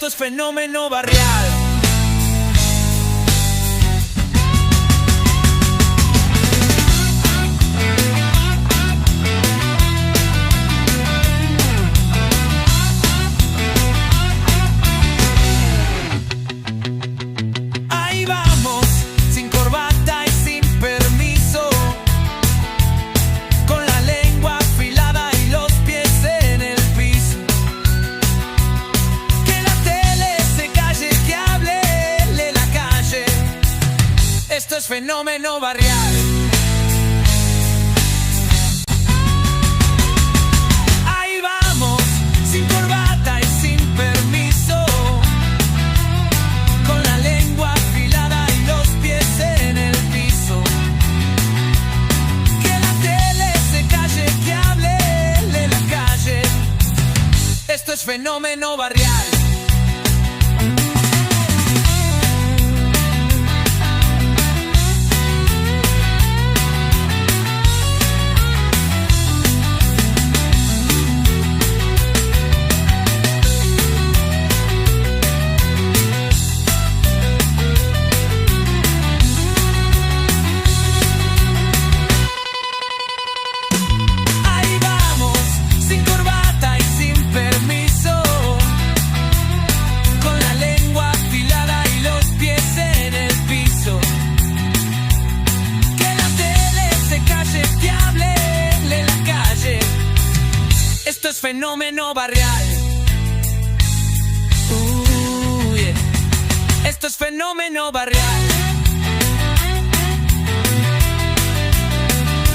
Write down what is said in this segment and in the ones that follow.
Esto es Fenómeno Barrial. Ahí vamos, sin corbata y sin permiso, con la lengua afilada y los pies en el piso. Que la tele se calle, que hable la calle. Esto es Fenómeno Barrial. Ahí vamos, sin corbata y sin permiso, con la lengua afilada y los pies en el piso. Que la tele se calle, que hable la calle. Esto es Fenómeno Barrial. Ahí vamos, sin corbata y sin permiso, con la lengua afilada y los pies en el piso. Que la tele se calle, que hable la calle. Esto es Fenómeno Barrial. Yeah. Esto es Fenómeno Barrial.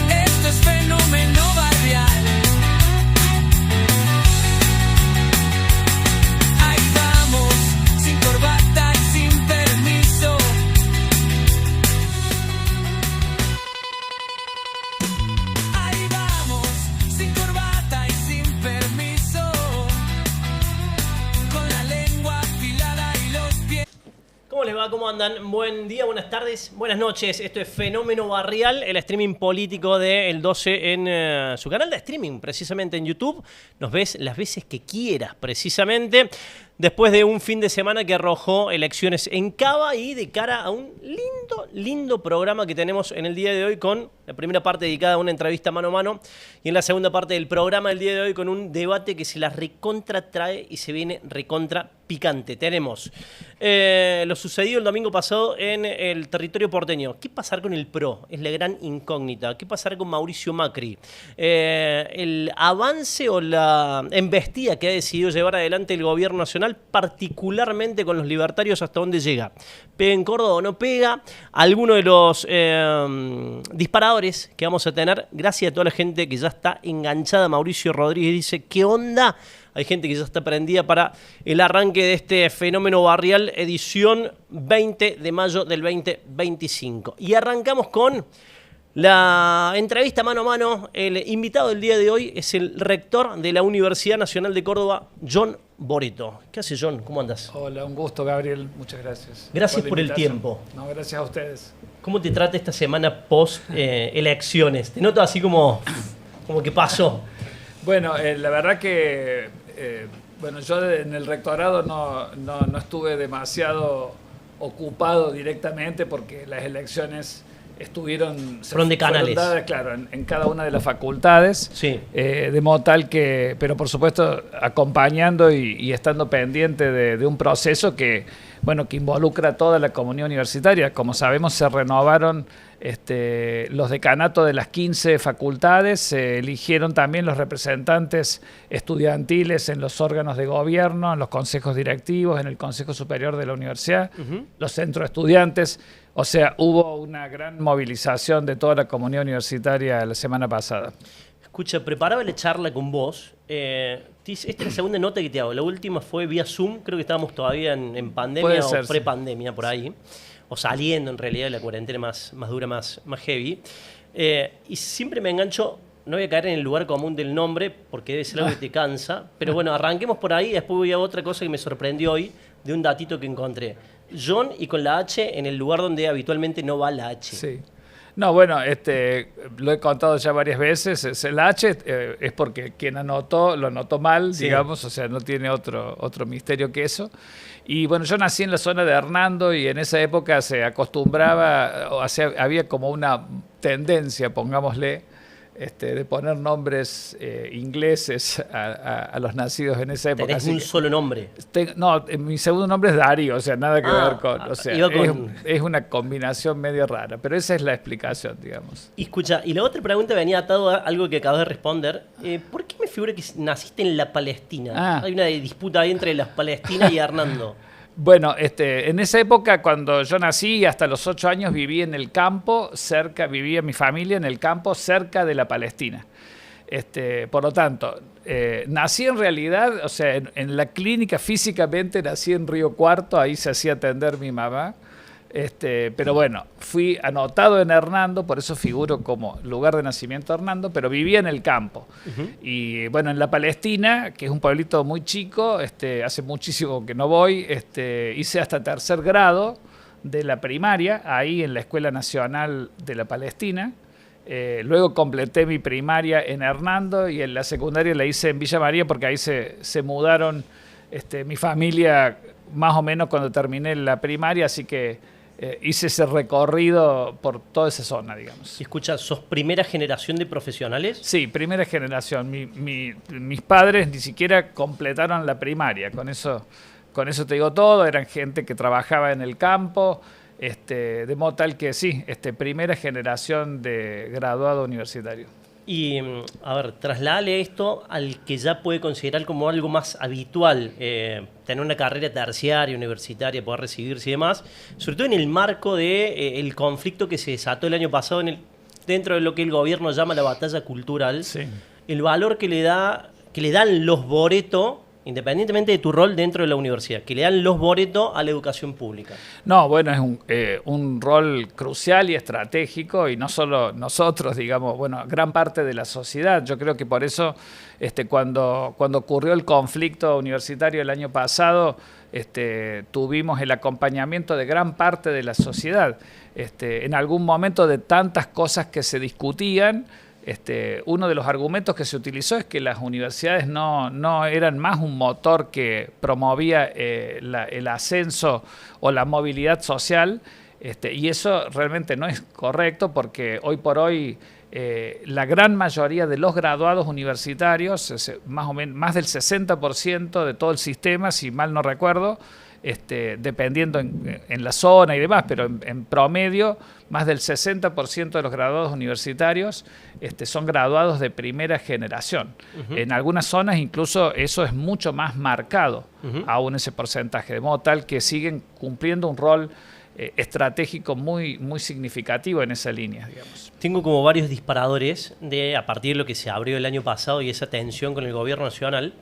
Esto es Fenómeno Barrial. Ahí vamos, sin corbata y sin permiso. Ahí vamos, sin corbata y sin permiso, con la lengua afilada y los pies. ¿Cómo les va? ¿Cómo andan? Buen día, buenas tardes, buenas noches. Esto es Fenómeno Barrial, el streaming político de El 12 en su canal de streaming, precisamente en YouTube. Nos ves las veces que quieras, precisamente. Después de un fin de semana que arrojó elecciones en Cava y de cara a un lindo programa que tenemos en el día de hoy, con la primera parte dedicada a una entrevista mano a mano y en la segunda parte del programa del día de hoy con un debate que se la recontra trae y se viene recontra picante. Tenemos lo sucedido el domingo pasado en el territorio porteño. ¿Qué pasará con el PRO? Es la gran incógnita. ¿Qué pasará con Mauricio Macri? El avance o la embestida que ha decidido llevar adelante el gobierno nacional, particularmente con los libertarios, ¿hasta dónde llega? ¿Pega en Córdoba o no pega? Algunos de los disparadores que vamos a tener, gracias a toda la gente que ya está enganchada. Mauricio Rodríguez dice, ¿qué onda? Hay gente que ya está prendida para el arranque de este Fenómeno Barrial, edición 20 de mayo del 2025. Y arrancamos con la entrevista mano a mano. El invitado del día de hoy es el rector de la Universidad Nacional de Córdoba, John Boretto. ¿Qué hace, John? ¿Cómo andas? Hola, un gusto, Gabriel. Muchas gracias. Gracias la por el invitación. tiempo. No, gracias a ustedes. ¿Cómo te trata esta semana post-elecciones? Te noto así como que pasó. Bueno, la verdad que bueno, yo en el rectorado no estuve demasiado ocupado directamente porque las elecciones fueron de canales. Dadas, claro, en cada una de las facultades. Sí. De modo tal que, pero por supuesto acompañando y estando pendiente de un proceso que, bueno, que involucra a toda la comunidad universitaria. Como sabemos, se renovaron los decanatos de las 15 facultades, se eligieron también los representantes estudiantiles en los órganos de gobierno, en los consejos directivos, en el Consejo Superior de la Universidad, los centros de estudiantes. O sea, hubo una gran movilización de toda la comunidad universitaria la semana pasada. Escucha, preparaba la charla con vos. Esta es la segunda nota que te hago. La última fue vía Zoom, creo que estábamos todavía en pandemia o prepandemia, por ahí. O saliendo en realidad de la cuarentena más dura, más heavy. Y siempre me engancho, no voy a caer en el lugar común del nombre, porque debe ser algo que te cansa. Pero bueno, arranquemos por ahí, después voy a otra cosa que me sorprendió hoy, de un datito que encontré. John y con la H en el lugar donde habitualmente no va la H. Sí. No, bueno, lo he contado ya varias veces. Es el H es porque quien anotó lo anotó mal, Sí. digamos, o sea, no tiene otro misterio que eso. Y bueno, yo nací en la zona de Hernando y en esa época se acostumbraba, o sea, había como una tendencia, pongámosle, de poner nombres ingleses a los nacidos en esa época. Tenés Así un que- solo nombre. No, mi segundo nombre es Darío, o sea, nada que ver con... O sea, iba con- es una combinación medio rara, pero esa es la explicación, digamos. Y escucha, y la otra pregunta venía atado a algo que acabas de responder. ¿Por qué me figura que naciste en la Palestina? Ah. Hay una disputa ahí entre las Palestinas y Hernando. Bueno, en esa época, cuando yo nací, hasta los 8 años viví en el campo, vivía mi familia en el campo cerca de la Palestina. Por lo tanto, nací en realidad, o sea, en la clínica físicamente nací en Río Cuarto, ahí se hacía atender mi mamá. Pero bueno, fui anotado en Hernando, por eso figuro como lugar de nacimiento Hernando, pero vivía en el campo. Y bueno, en la Palestina, que es un pueblito muy chico, hace muchísimo que no voy, hice hasta 3er grado de la primaria, ahí en la Escuela Nacional de la Palestina. Luego completé mi primaria en Hernando y en la secundaria la hice en Villa María porque ahí se mudaron mi familia más o menos cuando terminé la primaria, así que hice ese recorrido por toda esa zona, digamos. Y escucha, ¿sos primera generación de profesionales? Sí, primera generación. Mis padres ni siquiera completaron la primaria, con eso te digo todo, eran gente que trabajaba en el campo, de modo tal que sí, primera generación de graduado universitario. Y, a ver, trasládale esto al que ya puede considerar como algo más habitual, tener una carrera terciaria, universitaria, poder recibirse y demás, sobre todo en el marco de el conflicto que se desató el año pasado dentro de lo que el gobierno llama la batalla cultural, Sí. el valor que le dan los boreto, independientemente de tu rol dentro de la universidad, que le dan los boreto a la educación pública. No, bueno, es un rol crucial y estratégico y no solo nosotros, digamos, bueno, gran parte de la sociedad. Yo creo que por eso cuando ocurrió el conflicto universitario el año pasado, tuvimos el acompañamiento de gran parte de la sociedad. En algún momento de tantas cosas que se discutían, uno de los argumentos que se utilizó es que las universidades no eran más un motor que promovía el ascenso o la movilidad social, y eso realmente no es correcto porque hoy por hoy la gran mayoría de los graduados universitarios, más del 60% de todo el sistema, si mal no recuerdo, dependiendo en la zona y demás, pero en promedio más del 60% de los graduados universitarios son graduados de primera generación. En algunas zonas incluso eso es mucho más marcado, aún ese porcentaje, de modo tal que siguen cumpliendo un rol estratégico muy, muy significativo en esa línea, digamos. Tengo como varios disparadores a partir de lo que se abrió el año pasado y esa tensión con el gobierno nacional.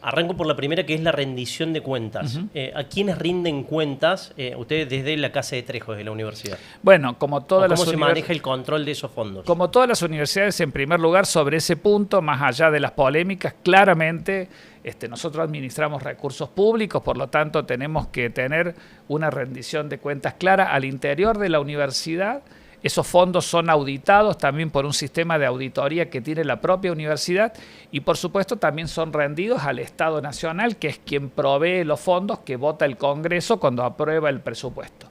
Arranco por la primera, que es la rendición de cuentas. ¿A quiénes rinden cuentas ustedes desde la Casa de Trejo, desde la universidad? Bueno, como todas ¿Cómo se maneja el control de esos fondos? Como todas las universidades, en primer lugar, sobre ese punto, más allá de las polémicas, claramente nosotros administramos recursos públicos, por lo tanto tenemos que tener una rendición de cuentas clara al interior de la universidad. Esos fondos son auditados también por un sistema de auditoría que tiene la propia universidad y por supuesto también son rendidos al Estado Nacional, que es quien provee los fondos que vota el Congreso cuando aprueba el presupuesto.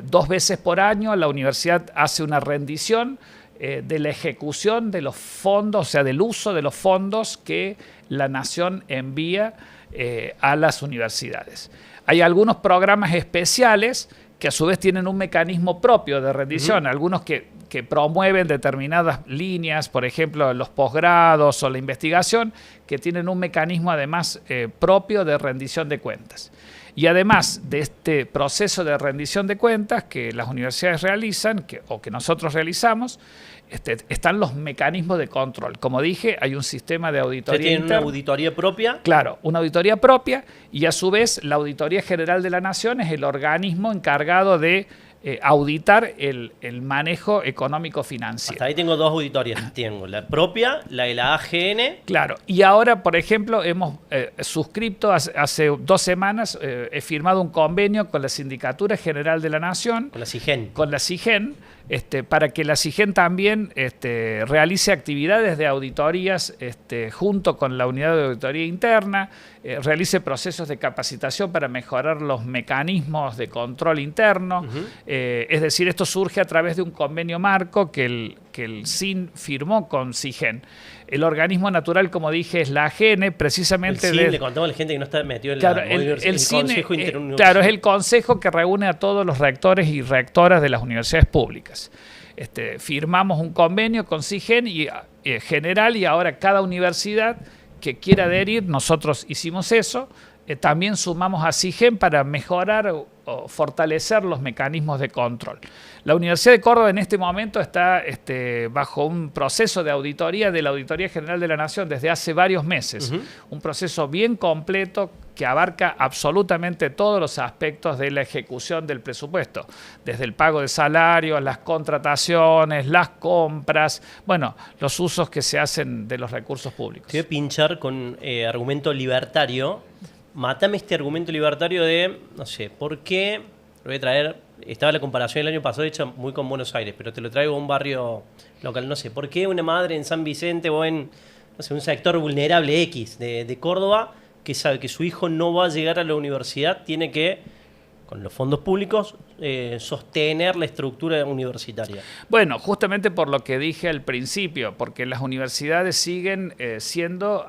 2 veces por año la universidad hace una rendición de la ejecución de los fondos, o sea, del uso de los fondos que la Nación envía a las universidades. Hay algunos programas especiales que a su vez tienen un mecanismo propio de rendición, algunos que promueven determinadas líneas, por ejemplo, los posgrados o la investigación, que tienen un mecanismo además propio de rendición de cuentas. Y además de este proceso de rendición de cuentas que las universidades realizan, o que nosotros realizamos, están los mecanismos de control. Como dije, hay un sistema de auditoría ¿Ustedes tienen una interna. auditoría propia? Claro, una auditoría propia y a su vez la Auditoría General de la Nación es el organismo encargado de auditar el manejo económico financiero. Hasta ahí tengo 2 auditorías. Tengo la propia, la de la AGN. Claro, y ahora, por ejemplo, hemos suscrito hace 2 semanas, he firmado un convenio con la Sindicatura General de la Nación, Con la CIGEN. con la CIGEN, para que la SIGEN también realice actividades de auditorías junto con la unidad de auditoría interna, realice procesos de capacitación para mejorar los mecanismos de control interno. Es decir, esto surge a través de un convenio marco que el SIN firmó con SIGEN. El organismo natural, como dije, es la AGN, precisamente... El SIN, le contamos a la gente que no está metido en claro, el Consejo Interuniversitario. Claro, es el consejo que reúne a todos los rectores y rectoras de las universidades públicas. Firmamos un convenio con SIGEN y, general, y ahora cada universidad que quiera adherir, nosotros hicimos eso, también sumamos a SIGEN para mejorar o fortalecer los mecanismos de control. La Universidad de Córdoba en este momento está bajo un proceso de auditoría de la Auditoría General de la Nación desde hace varios meses. Un proceso bien completo que abarca absolutamente todos los aspectos de la ejecución del presupuesto, desde el pago de salarios, las contrataciones, las compras, bueno, los usos que se hacen de los recursos públicos. Te voy a pinchar con argumento libertario. Mátame este argumento libertario de, no sé, ¿por qué? Lo voy a traer, estaba la comparación el año pasado hecha muy con Buenos Aires, pero te lo traigo a un barrio local, no sé, ¿por qué una madre en San Vicente o en, no sé, un sector vulnerable X de Córdoba, que sabe que su hijo no va a llegar a la universidad, tiene que, con los fondos públicos, sostener la estructura universitaria? Bueno, justamente por lo que dije al principio, porque las universidades siguen siendo,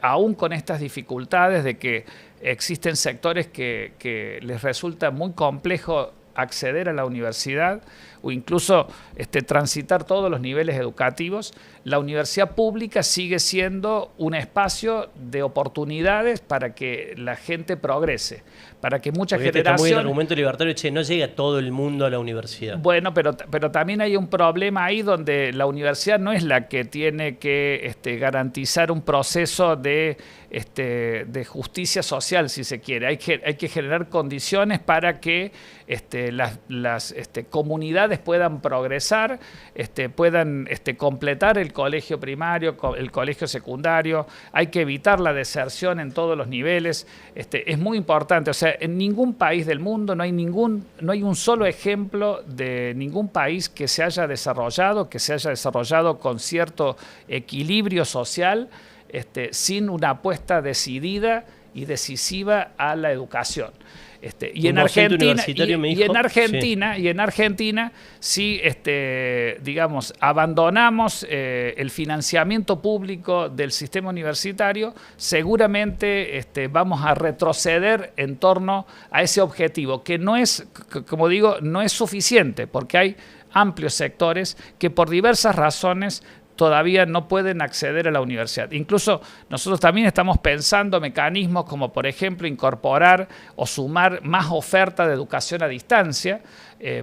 aún con estas dificultades de que existen sectores que les resulta muy complejo acceder a la universidad o incluso transitar todos los niveles educativos, la universidad pública sigue siendo un espacio de oportunidades para que la gente progrese, para que muchas generaciones... Está muy el argumento libertario, che, no llega todo el mundo a la universidad. Bueno, pero también hay un problema ahí donde la universidad no es la que tiene que garantizar un proceso de justicia social, si se quiere. Hay que generar condiciones para que las comunidades puedan progresar, puedan completar el colegio primario, el colegio secundario. Hay que evitar la deserción en todos los niveles. Es muy importante. O sea, en ningún país del mundo no hay un solo ejemplo de ningún país que se haya desarrollado con cierto equilibrio social, sin una apuesta decidida y decisiva a la educación. Y en Argentina sí, digamos, abandonamos el financiamiento público del sistema universitario, seguramente vamos a retroceder en torno a ese objetivo, que no es, como digo, no es suficiente, porque hay amplios sectores que por diversas razones todavía no pueden acceder a la universidad. Incluso nosotros también estamos pensando mecanismos como, por ejemplo, incorporar o sumar más oferta de educación a distancia,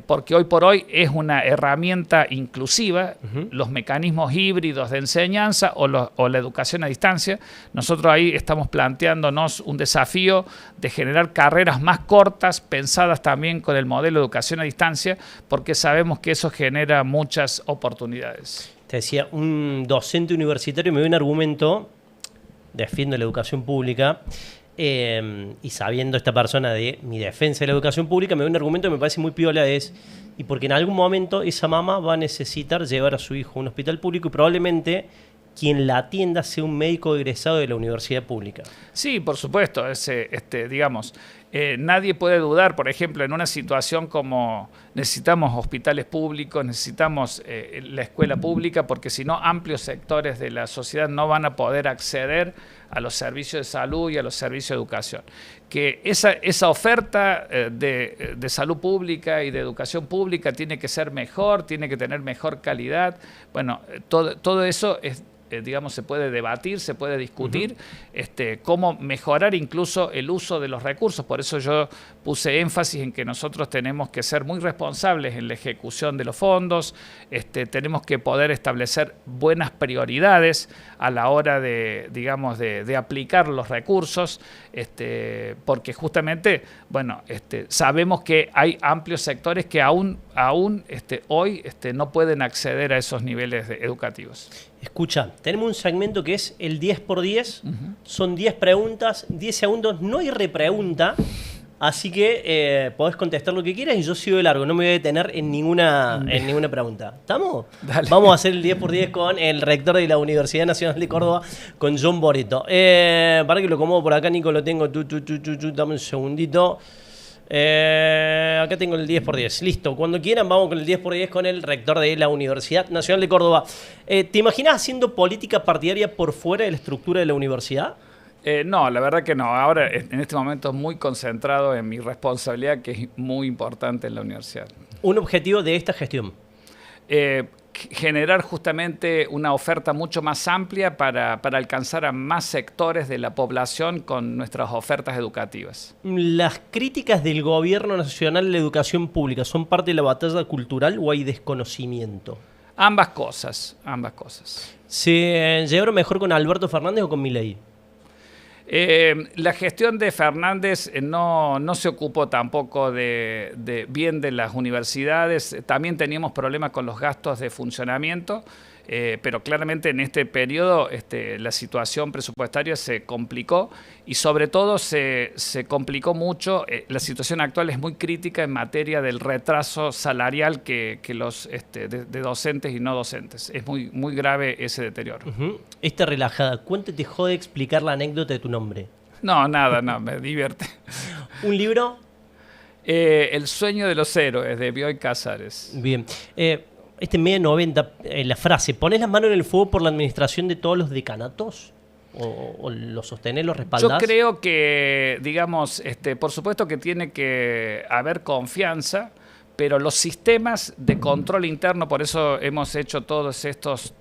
porque hoy por hoy es una herramienta inclusiva, los mecanismos híbridos de enseñanza o la educación a distancia. Nosotros ahí estamos planteándonos un desafío de generar carreras más cortas, pensadas también con el modelo de educación a distancia, porque sabemos que eso genera muchas oportunidades. Te decía, un docente universitario me dio un argumento, defiendo la educación pública, y sabiendo esta persona de mi defensa de la educación pública, me dio un argumento que me parece muy piola, y porque en algún momento esa mamá va a necesitar llevar a su hijo a un hospital público y probablemente quien la atienda sea un médico egresado de la universidad pública. Sí, por supuesto, digamos... nadie puede dudar, por ejemplo, en una situación como necesitamos hospitales públicos, necesitamos la escuela pública, porque si no, amplios sectores de la sociedad no van a poder acceder a los servicios de salud y a los servicios de educación. Que esa oferta de salud pública y de educación pública tiene que ser mejor, tiene que tener mejor calidad. Bueno, todo eso es... digamos, se puede debatir, se puede discutir, cómo mejorar incluso el uso de los recursos. Por eso yo puse énfasis en que nosotros tenemos que ser muy responsables en la ejecución de los fondos, tenemos que poder establecer buenas prioridades a la hora de, digamos, de aplicar los recursos, porque justamente, bueno, sabemos que hay amplios sectores que aún hoy no pueden acceder a esos niveles educativos. Escucha, tenemos un segmento que es el 10 por 10, son 10 preguntas, 10 segundos, no hay repregunta, Así que podés contestar lo que quieras y yo sigo de largo. No me voy a detener en ninguna pregunta. ¿Estamos? Dale. Vamos a hacer el 10x10 con el rector de la Universidad Nacional de Córdoba, con John Boretto. Para que lo acomodo por acá, Nico, lo tengo. Dame un segundito. Acá tengo el 10x10. Listo. Cuando quieran, vamos con el 10x10 con el rector de la Universidad Nacional de Córdoba. ¿Te imaginas haciendo política partidaria por fuera de la estructura de la universidad? No, la verdad que no. Ahora, en este momento, muy concentrado en mi responsabilidad, que es muy importante en la universidad. Un objetivo de esta gestión. Generar justamente una oferta mucho más amplia para alcanzar a más sectores de la población con nuestras ofertas educativas. ¿Las críticas del Gobierno Nacional de la Educación Pública son parte de la batalla cultural o hay desconocimiento? Ambas cosas, ambas cosas. ¿Se llevaron mejor con Alberto Fernández o con Milei? La gestión de Fernández no se ocupó tampoco bien de las universidades. También teníamos problemas con los gastos de funcionamiento, pero claramente en este periodo la situación presupuestaria se complicó y sobre todo se complicó mucho. La situación actual es muy crítica en materia del retraso salarial que los de docentes y no docentes. Es muy grave ese deterioro. Esta relajada, ¿cuánto te jode explicar la anécdota de tu nombre? No, me divierte. ¿Un libro? El sueño de los héroes, de Bioy Casares. Bien. Media 90, la frase, ¿pones las manos en el fuego por la administración de todos los decanatos? ¿O lo sostenés, lo respaldás? Yo creo que, digamos, por supuesto que tiene que haber confianza, pero los sistemas de control interno, por eso hemos hecho todos estos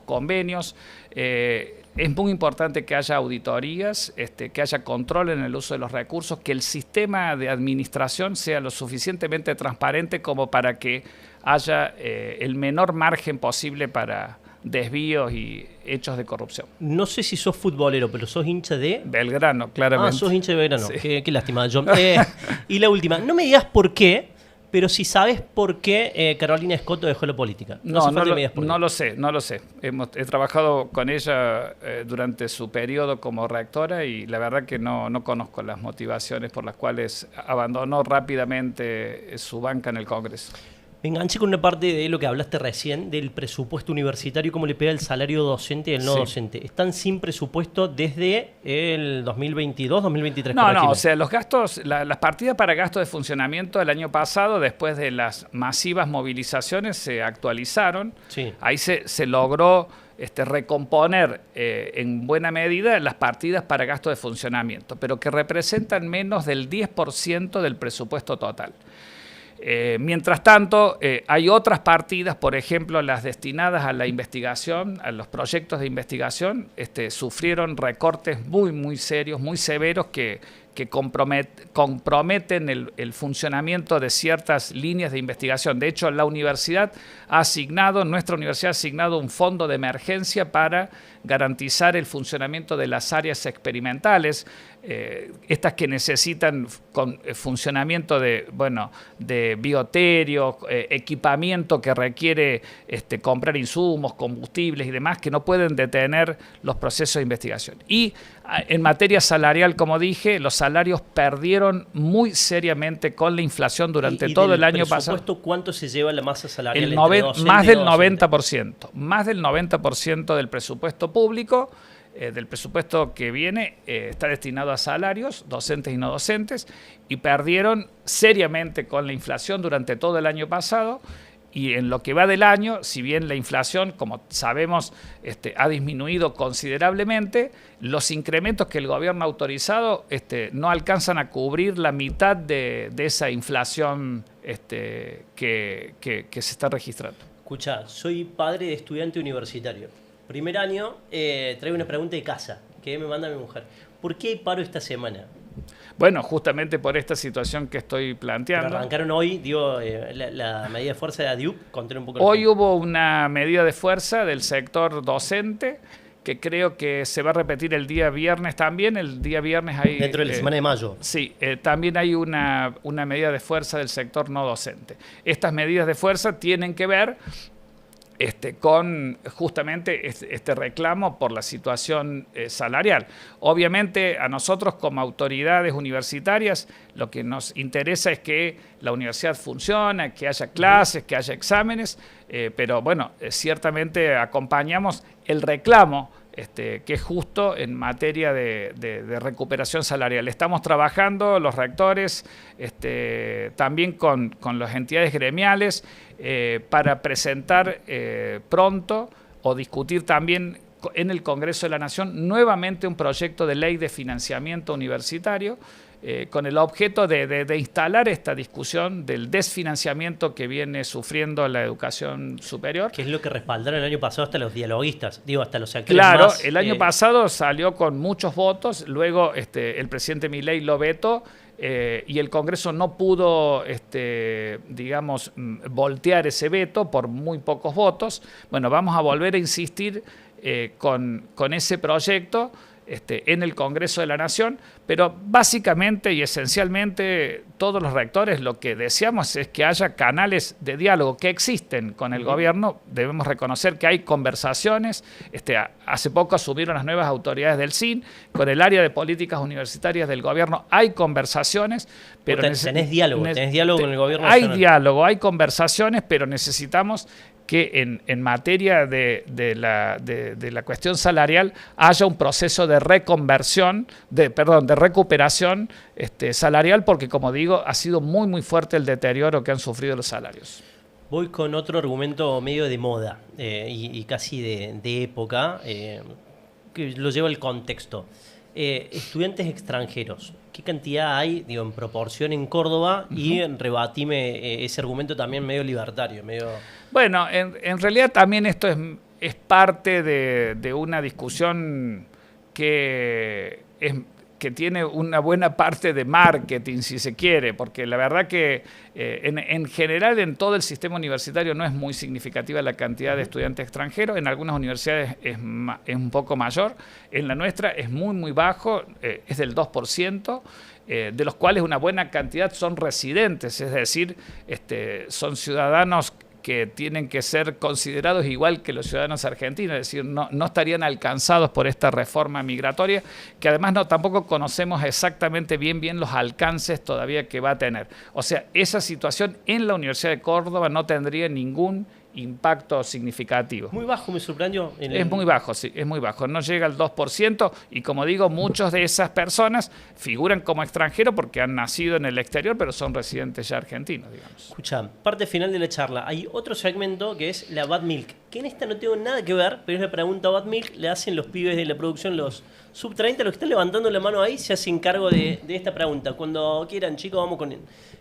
convenios. Es muy importante que haya auditorías, que haya control en el uso de los recursos, que el sistema de administración sea lo suficientemente transparente como para que haya el menor margen posible para desvíos y hechos de corrupción. No sé si sos futbolero, pero sos hincha de... Belgrano, claramente. Ah, sos hincha de Belgrano. Sí. Qué lástima, John. Y la última, no me digas por qué, pero si sabes por qué Carolina Escoto dejó la política. No lo sé. He trabajado con ella durante su periodo como rectora y la verdad que no conozco las motivaciones por las cuales abandonó rápidamente su banca en el Congreso. Me enganché con una parte de lo que hablaste recién, del presupuesto universitario, cómo le pega el salario docente y el no docente. ¿Están sin presupuesto desde el 2022, 2023? No, o sea, los gastos, las partidas para gastos de funcionamiento del año pasado, después de las masivas movilizaciones, se actualizaron. Sí. Ahí se logró recomponer en buena medida las partidas para gastos de funcionamiento, pero que representan menos del 10% del presupuesto total. Mientras tanto, hay otras partidas, por ejemplo, las destinadas a la investigación, a los proyectos de investigación, sufrieron recortes muy serios, muy severos que comprometen el funcionamiento de ciertas líneas de investigación. De hecho, nuestra universidad ha asignado un fondo de emergencia para garantizar el funcionamiento de las áreas experimentales, estas que necesitan funcionamiento de bioterio, equipamiento que requiere comprar insumos, combustibles y demás, que no pueden detener los procesos de investigación. Y en materia salarial, como dije, los salarios perdieron muy seriamente con la inflación durante todo el año pasado. ¿Cuánto se lleva la masa salarial? Más del 90%. Más del 90% del presupuesto público, del presupuesto que viene, está destinado a salarios, docentes y no docentes, y perdieron seriamente con la inflación durante todo el año pasado. Y en lo que va del año, si bien la inflación, como sabemos, ha disminuido considerablemente, los incrementos que el gobierno ha autorizado no alcanzan a cubrir la mitad de esa inflación que se está registrando. Escuchá, soy padre de estudiante universitario. Primer año, traigo una pregunta de casa que me manda mi mujer. ¿Por qué hay paro esta semana? Bueno, justamente por esta situación que estoy planteando. Pero arrancaron hoy, la medida de fuerza de ADIUP, conté un poco. Hoy hubo una medida de fuerza del sector docente que creo que se va a repetir el día viernes también. El día viernes hay... Dentro de la semana de mayo. Sí, también hay una medida de fuerza del sector no docente. Estas medidas de fuerza tienen que ver con justamente este reclamo por la situación salarial. Obviamente a nosotros como autoridades universitarias lo que nos interesa es que la universidad funcione, que haya clases, que haya exámenes, pero bueno, ciertamente acompañamos el reclamo que es justo en materia de recuperación salarial. Estamos trabajando los rectores también con las entidades gremiales para presentar pronto o discutir también en el Congreso de la Nación nuevamente un proyecto de ley de financiamiento universitario con el objeto de instalar esta discusión del desfinanciamiento que viene sufriendo la educación superior. Que es lo que respaldaron el año pasado hasta los dialoguistas, digo, hasta los actores claro, más, el año pasado salió con muchos votos, luego el presidente Milei lo vetó y el Congreso no pudo, digamos, voltear ese veto por muy pocos votos. Bueno, vamos a volver a insistir con ese proyecto en el Congreso de la Nación, pero básicamente y esencialmente todos los rectores lo que deseamos es que haya canales de diálogo que existen con el gobierno. Debemos reconocer que hay conversaciones. Hace poco asumieron las nuevas autoridades del CIN, con el área de políticas universitarias del gobierno hay conversaciones, pero tenés diálogo con el gobierno hay nacional. diálogo, hay conversaciones, pero necesitamos que en materia de la cuestión salarial haya un proceso de reconversión, de recuperación salarial, porque como digo, ha sido muy muy fuerte el deterioro que han sufrido los salarios. Voy con otro argumento medio de moda y casi de época, que lo lleva al contexto. Estudiantes extranjeros, ¿qué cantidad hay, digo, en proporción en Córdoba? Y rebatime ese argumento también medio libertario, medio... Bueno, en realidad también esto es parte de una discusión que tiene una buena parte de marketing, si se quiere, porque la verdad que en general en todo el sistema universitario no es muy significativa la cantidad de estudiantes extranjeros. En algunas universidades es un poco mayor, en la nuestra es muy muy bajo, es del 2%, de los cuales una buena cantidad son residentes, es decir, son ciudadanos que tienen que ser considerados igual que los ciudadanos argentinos, es decir, no estarían alcanzados por esta reforma migratoria, que además tampoco conocemos exactamente bien los alcances todavía que va a tener. O sea, esa situación en la Universidad de Córdoba no tendría ningún impacto significativo. Muy bajo, me sorprendió. Es muy bajo, sí, es muy bajo. No llega al 2% y como digo, muchos de esas personas figuran como extranjeros porque han nacido en el exterior, pero son residentes ya argentinos, digamos. Escucha, parte final de la charla. Hay otro segmento que es la Bad Milk, que en esta no tengo nada que ver, pero es la pregunta Bad Milk, le hacen los pibes de la producción, los sub-30, los que están levantando la mano ahí, se hacen cargo de esta pregunta. Cuando quieran, chicos, vamos con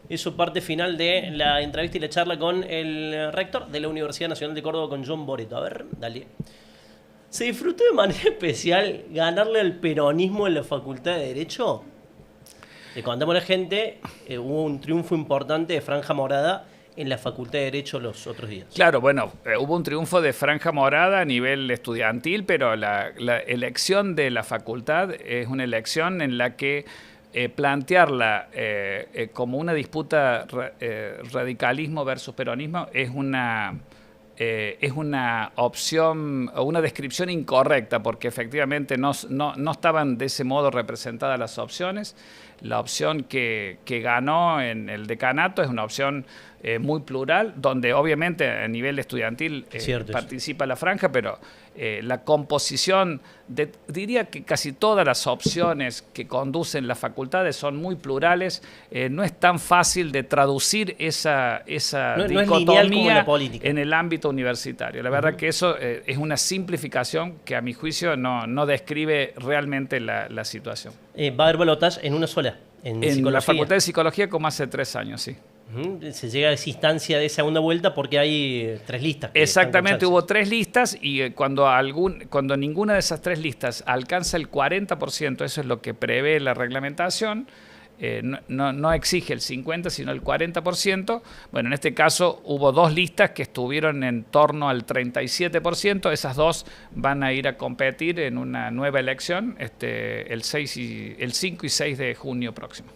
eso, parte final de la entrevista y la charla con el rector de la Universidad Nacional de Córdoba, con John Boretto. A ver, dale. ¿Se disfrutó de manera especial ganarle al peronismo en la Facultad de Derecho? Le contamos a la gente, hubo un triunfo importante de Franja Morada en la Facultad de Derecho los otros días. Claro, bueno, hubo un triunfo de Franja Morada a nivel estudiantil, pero la elección de la facultad es una elección en la que plantearla como una disputa radicalismo versus peronismo es una opción o una descripción incorrecta, porque efectivamente no estaban de ese modo representadas las opciones. La opción que ganó en el decanato es una opción muy plural, donde obviamente a nivel estudiantil participa la franja, pero la composición, diría que casi todas las opciones que conducen las facultades son muy plurales. No es tan fácil de traducir esa dicotomía en el ámbito universitario. La verdad que eso es una simplificación que a mi juicio no describe realmente la situación. Va a haber balotaje en una sola, en la Facultad de Psicología, como hace 3 años, sí. Se llega a esa instancia de segunda vuelta porque hay 3 listas. Exactamente, hubo 3 listas y cuando ninguna de esas 3 listas alcanza el 40%, eso es lo que prevé la reglamentación, no exige el 50% sino el 40%. Bueno, en este caso hubo 2 listas que estuvieron en torno al 37%, esas 2 van a ir a competir en una nueva elección el 5 y 6 de junio próximo.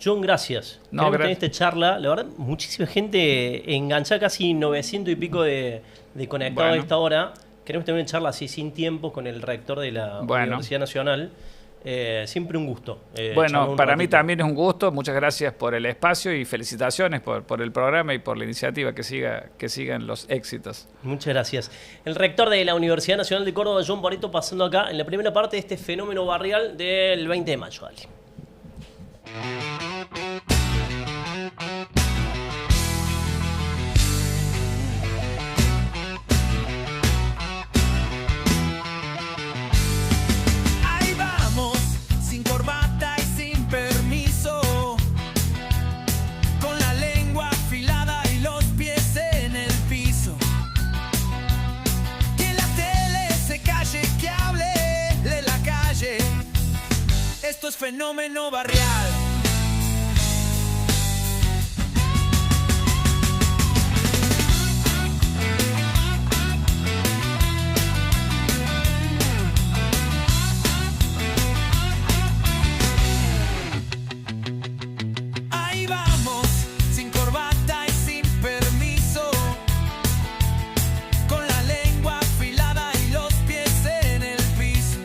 John, gracias. No, Queremos tener gracias. esta charla. La verdad, muchísima gente enganchada, casi 900 y pico de conectados a esta hora. Queremos tener una charla así sin tiempo con el rector de la Universidad Nacional. Siempre un gusto. Bueno, para mí también es un gusto. Muchas gracias por el espacio y felicitaciones por el programa y por la iniciativa. Que sigan los éxitos. Muchas gracias. El rector de la Universidad Nacional de Córdoba, John Boreto, pasando acá en la primera parte de este fenómeno barrial del 20 de mayo. Dale. Ahí vamos, sin corbata y sin permiso, con la lengua afilada y los pies en el piso. Que la tele se calle, que hable de la calle. Esto es fenómeno barrial. Ahí vamos, sin corbata y sin permiso, con la lengua afilada y los pies en el piso.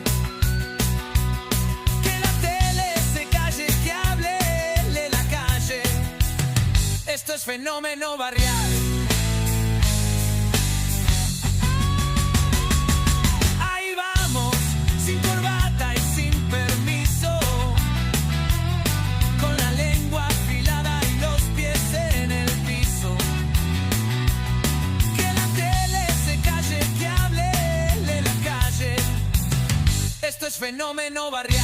Que la tele se calle, que hable de la calle. Esto es fenómeno barrial. Ahí vamos, sin corbata y sin permiso, con la lengua afilada y los pies en el piso. Que la tele se calle, que hable de la calle. Esto es fenómeno barrial.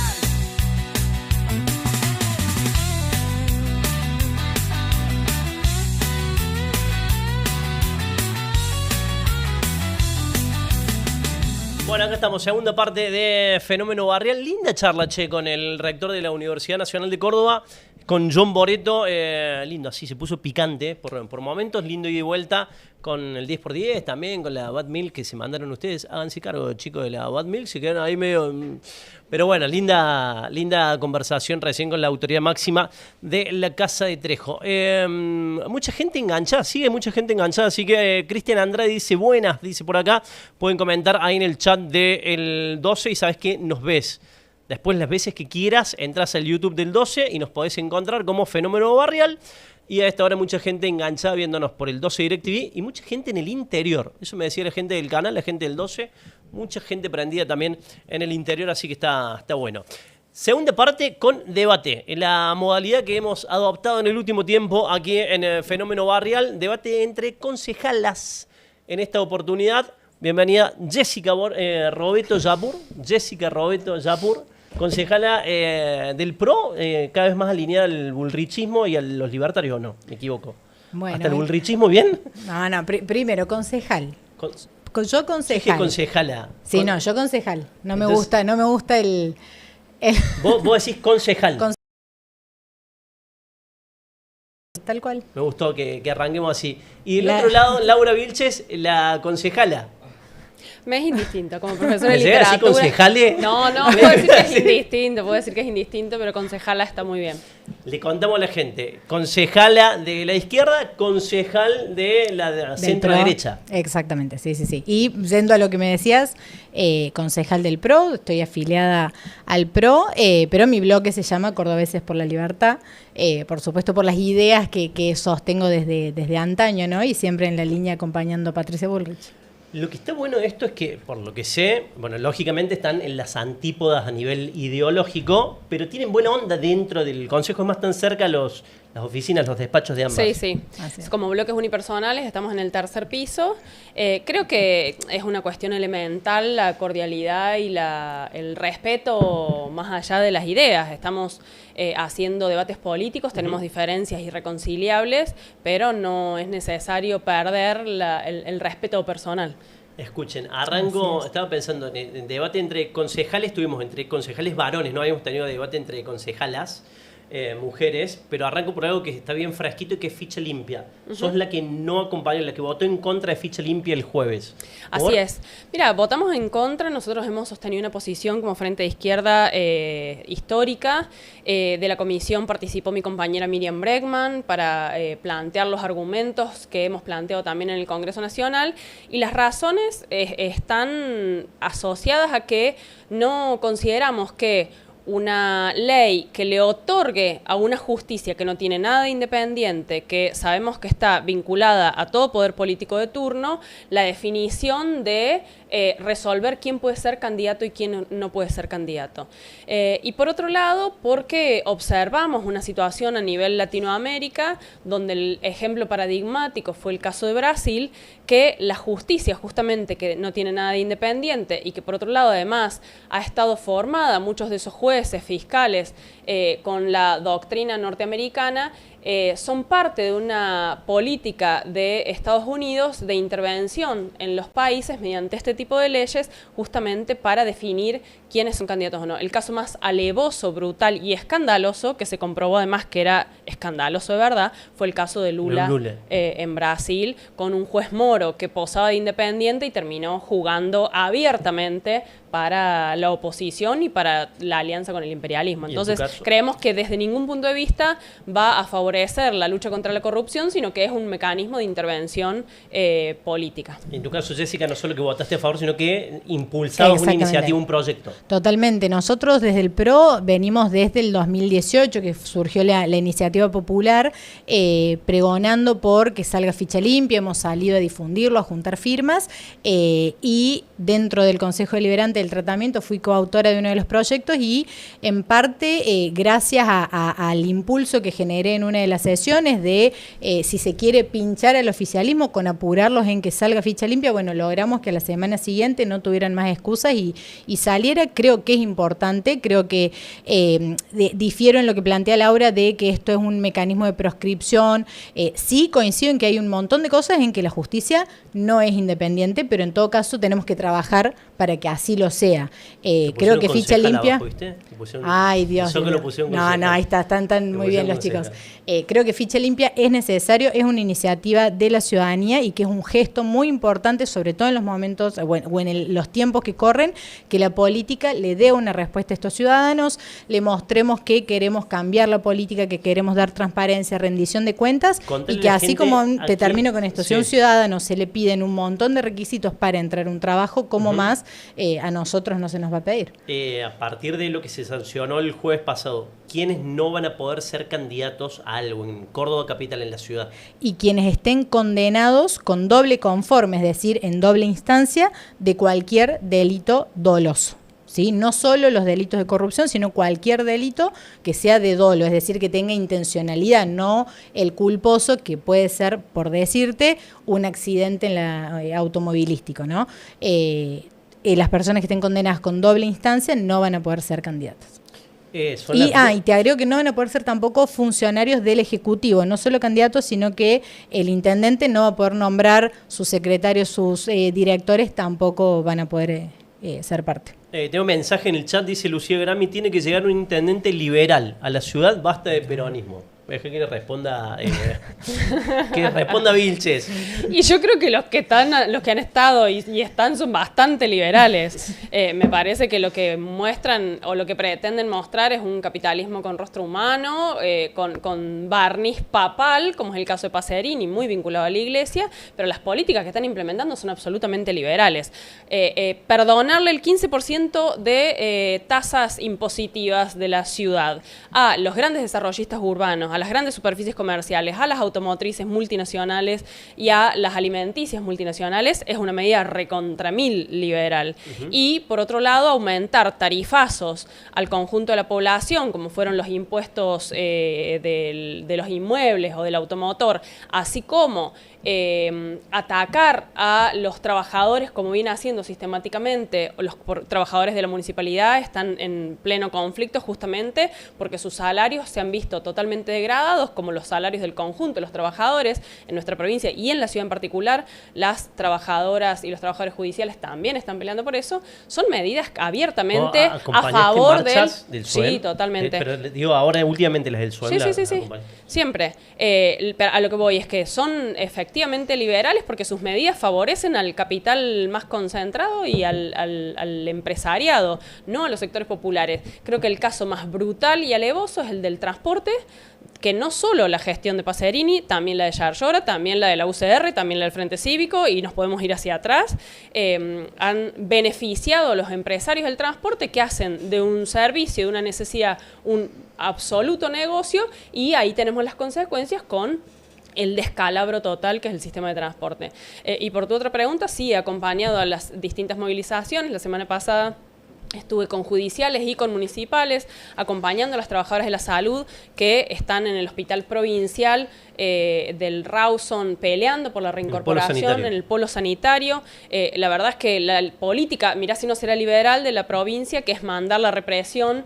Bueno, acá estamos, segunda parte de Fenómeno Barrial. Linda charla, che, con el rector de la Universidad Nacional de Córdoba, con John Boreto. Lindo, así se puso picante por momentos, lindo ida y vuelta con el 10x10, también con la Bad Milk que se mandaron ustedes. Háganse cargo, chicos, de la Bad Milk, se quedan ahí medio... Pero bueno, linda conversación recién con la autoridad máxima de la Casa de Trejo. Mucha gente enganchada, sigue mucha gente enganchada, así que Cristian Andrade dice buenas, dice por acá. Pueden comentar ahí en el chat del 12 y sabes que nos ves. Después, las veces que quieras, entras al YouTube del 12 y nos podés encontrar como Fenómeno Barrial. Y a esta hora mucha gente enganchada viéndonos por el 12 DirecTV y mucha gente en el interior. Eso me decía la gente del canal, la gente del 12. Mucha gente prendida también en el interior, así que está bueno. Segunda parte con debate. La modalidad que hemos adoptado en el último tiempo aquí en Fenómeno Barrial. Debate entre concejalas. En esta oportunidad, bienvenida Jessica Robeto Yapur. Jessica Robeto Yapur, concejala del PRO, cada vez más alineada al bullrichismo y a los libertarios, ¿o no? Me equivoco. Bueno, ¿Hasta el bullrichismo bien? No, primero, concejal. Yo concejal. Dije concejala. Sí, no, yo concejal. No me Entonces, gusta el Vos decís concejal. tal cual. Me gustó que arranquemos así. Y del otro lado, Laura Vilches, la concejala. Me es indistinto, como profesora de ¿Me llega así literatura. concejale? No, puedo decir que es indistinto, pero concejala está muy bien. Le contamos a la gente, concejala de la izquierda, concejal de la Del centro PRO. derecha. Exactamente, sí. Y yendo a lo que me decías, concejal del PRO, estoy afiliada al PRO, pero mi bloque se llama Cordobeses por la Libertad, por supuesto por las ideas que sostengo desde antaño, ¿no? Y siempre en la línea acompañando a Patricia Bullrich. Lo que está bueno de esto es que, por lo que sé, bueno, lógicamente están en las antípodas a nivel ideológico, pero tienen buena onda dentro del Consejo, es más tan cerca las oficinas, los despachos de ambas. Sí. Así es. Como bloques unipersonales, estamos en el tercer piso. Creo que es una cuestión elemental la cordialidad y el respeto más allá de las ideas. Estamos haciendo debates políticos, tenemos diferencias irreconciliables, pero no es necesario perder el respeto personal. Escuchen, arranco, estaba pensando en debate entre concejales, tuvimos entre concejales varones, no habíamos tenido debate entre concejalas. mujeres, pero arranco por algo que está bien fresquito y que es Ficha Limpia. Sos la que no acompaña, la que votó en contra de Ficha Limpia el jueves. Así es. Mira, votamos en contra, nosotros hemos sostenido una posición como Frente de Izquierda histórica. De la comisión participó mi compañera Miriam Bregman para plantear los argumentos que hemos planteado también en el Congreso Nacional, y las razones están asociadas a que no consideramos que una ley que le otorgue a una justicia que no tiene nada de independiente, que sabemos que está vinculada a todo poder político de turno, la definición de resolver quién puede ser candidato y quién no puede ser candidato. Y por otro lado, porque observamos una situación a nivel Latinoamérica, donde el ejemplo paradigmático fue el caso de Brasil, que la justicia justamente que no tiene nada de independiente y que por otro lado además ha estado formada, muchos de esos jueces, fiscales, con la doctrina norteamericana, son parte de una política de Estados Unidos de intervención en los países mediante este tipo de leyes, justamente para definir quiénes son candidatos o no. El caso más alevoso, brutal y escandaloso, que se comprobó además que era escandaloso de verdad, fue el caso de Lula. En Brasil, con un juez moro que posaba de independiente y terminó jugando abiertamente para la oposición y para la alianza con el imperialismo. Entonces, creemos que desde ningún punto de vista va a favorecer la lucha contra la corrupción, sino que es un mecanismo de intervención política. En tu caso, Jessica, no solo que votaste a favor, sino que impulsabas una iniciativa, un proyecto. Totalmente. Nosotros desde el PRO venimos desde el 2018, que surgió la iniciativa popular, pregonando por que salga Ficha Limpia. Hemos salido a difundirlo, a juntar firmas, y dentro del Consejo Deliberante del Tratamiento fui coautora de uno de los proyectos, y en parte gracias al impulso que generé en una de las sesiones de, si se quiere pinchar al oficialismo con apurarlos en que salga Ficha Limpia, bueno, logramos que a la semana siguiente no tuvieran más excusas y saliera. Creo que es importante, creo que difiero en lo que plantea Laura de que esto es un mecanismo de proscripción. Sí coincido en que hay un montón de cosas en que la justicia no es independiente, pero en todo caso tenemos que trabajar para que así lo sea. Creo que Ficha Limpia... Ay, Dios. No, ahí están muy bien los chicos. Creo que Ficha Limpia es necesario, es una iniciativa de la ciudadanía y que es un gesto muy importante, sobre todo en los momentos, o en los tiempos que corren, que la política le dé una respuesta a estos ciudadanos, le mostremos que queremos cambiar la política, que queremos dar transparencia, rendición de cuentas, y que así como, te termino con esto, si a un ciudadano se le piden un montón de requisitos para entrar a un trabajo, ¿cómo más a nosotros no se nos va a pedir? A partir de lo que se sancionó el jueves pasado, ¿quiénes no van a poder ser candidatos a algo en Córdoba capital, en la ciudad? Y quienes estén condenados con doble conforme, es decir, en doble instancia, de cualquier delito doloso. ¿Sí? No solo los delitos de corrupción, sino cualquier delito que sea de dolo, es decir, que tenga intencionalidad, no el culposo, que puede ser, por decirte, un accidente en la automovilístico, ¿no? Las personas que estén condenadas con doble instancia no van a poder ser candidatas. Y te agrego que no van a poder ser tampoco funcionarios del Ejecutivo, no solo candidatos, sino que el intendente no va a poder nombrar sus secretarios, sus directores, tampoco van a poder ser parte. Tengo un mensaje en el chat, dice Lucía Grami, tiene que llegar un intendente liberal a la ciudad, basta de peronismo. Deja que responda Vilches. Y yo creo que los que han estado y están son bastante liberales. Me parece que lo que muestran o lo que pretenden mostrar es un capitalismo con rostro humano, con barniz papal, como es el caso de Pacerini, muy vinculado a la iglesia, pero las políticas que están implementando son absolutamente liberales. Perdonarle el 15% de tasas impositivas de la ciudad a los grandes desarrollistas urbanos, a las grandes superficies comerciales, a las automotrices multinacionales y a las alimenticias multinacionales, es una medida recontra mil liberal. Y por otro lado, aumentar tarifazos al conjunto de la población, como fueron los impuestos de los inmuebles o del automotor, así como atacar a los trabajadores, como viene haciendo sistemáticamente. Los trabajadores de la municipalidad están en pleno conflicto justamente porque sus salarios se han visto totalmente degradados, como los salarios del conjunto de los trabajadores en nuestra provincia y en la ciudad en particular. Las trabajadoras y los trabajadores judiciales también están peleando por eso. Son medidas abiertamente a favor del SUEM. Sí, totalmente. Pero digo, ahora últimamente las del SUEM. Sí. Siempre. A lo que voy es que son efectivamente liberales porque sus medidas favorecen al capital más concentrado y al empresariado, no a los sectores populares. Creo que el caso más brutal y alevoso es el del transporte, que no solo la gestión de Pacerini, también la de Yarlora, también la de la UCR, también la del Frente Cívico, y nos podemos ir hacia atrás, han beneficiado a los empresarios del transporte que hacen de un servicio, de una necesidad, un absoluto negocio, y ahí tenemos las consecuencias con el descalabro total que es el sistema de transporte. Y por tu otra pregunta, sí, he acompañado a las distintas movilizaciones. La semana pasada estuve con judiciales y con municipales, acompañando a las trabajadoras de la salud que están en el hospital provincial del Rawson peleando por la reincorporación en el polo sanitario. La verdad es que la política, mirá si no será liberal, de la provincia, que es mandar la represión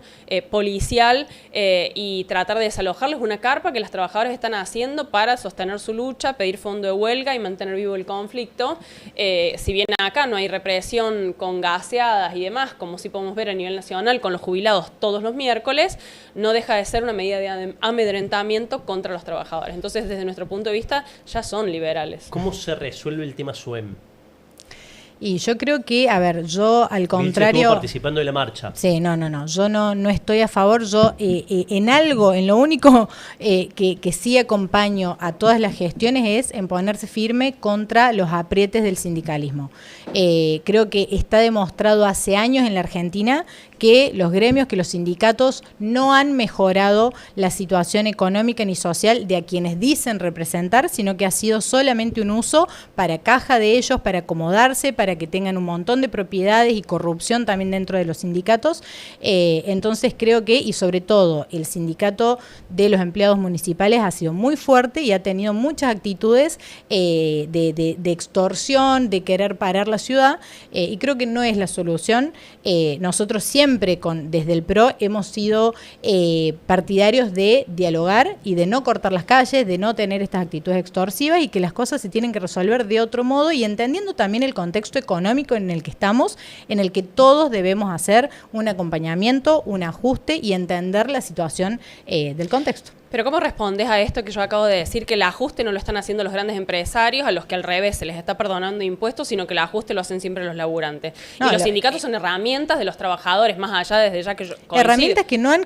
policial y tratar de desalojarles una carpa que las trabajadoras están haciendo para sostener su lucha, pedir fondo de huelga y mantener vivo el conflicto. Si bien acá no hay represión con gaseadas y demás, como sí podemos ver a nivel nacional con los jubilados todos los miércoles, no deja de ser una medida de amedrentamiento contra los trabajadores. Entonces, desde nuestro punto de vista, ya son liberales. ¿Cómo se resuelve el tema SUEM? Y yo creo que, a ver, yo al contrario... Estuvo participando de la marcha. Sí, no, yo no estoy a favor. Yo en lo único que sí acompaño a todas las gestiones es en ponerse firme contra los aprietes del sindicalismo. Creo que está demostrado hace años en la Argentina que los gremios, que los sindicatos no han mejorado la situación económica ni social de a quienes dicen representar, sino que ha sido solamente un uso para caja de ellos, para acomodarse, para que tengan un montón de propiedades y corrupción también dentro de los sindicatos. Entonces creo que, y sobre todo, el sindicato de los empleados municipales ha sido muy fuerte y ha tenido muchas actitudes de extorsión, de querer parar la ciudad, y creo que no es la solución. Nosotros siempre desde el PRO hemos sido partidarios de dialogar y de no cortar las calles, de no tener estas actitudes extorsivas, y que las cosas se tienen que resolver de otro modo, y entendiendo también el contexto económico en el que estamos, en el que todos debemos hacer un acompañamiento, un ajuste y entender la situación del contexto. Pero ¿cómo respondes a esto que yo acabo de decir, que el ajuste no lo están haciendo los grandes empresarios, a los que al revés se les está perdonando impuestos, sino que el ajuste lo hacen siempre los laburantes? No, y los sindicatos son herramientas de los trabajadores, más allá desde ya que yo coincido. Herramientas que no han...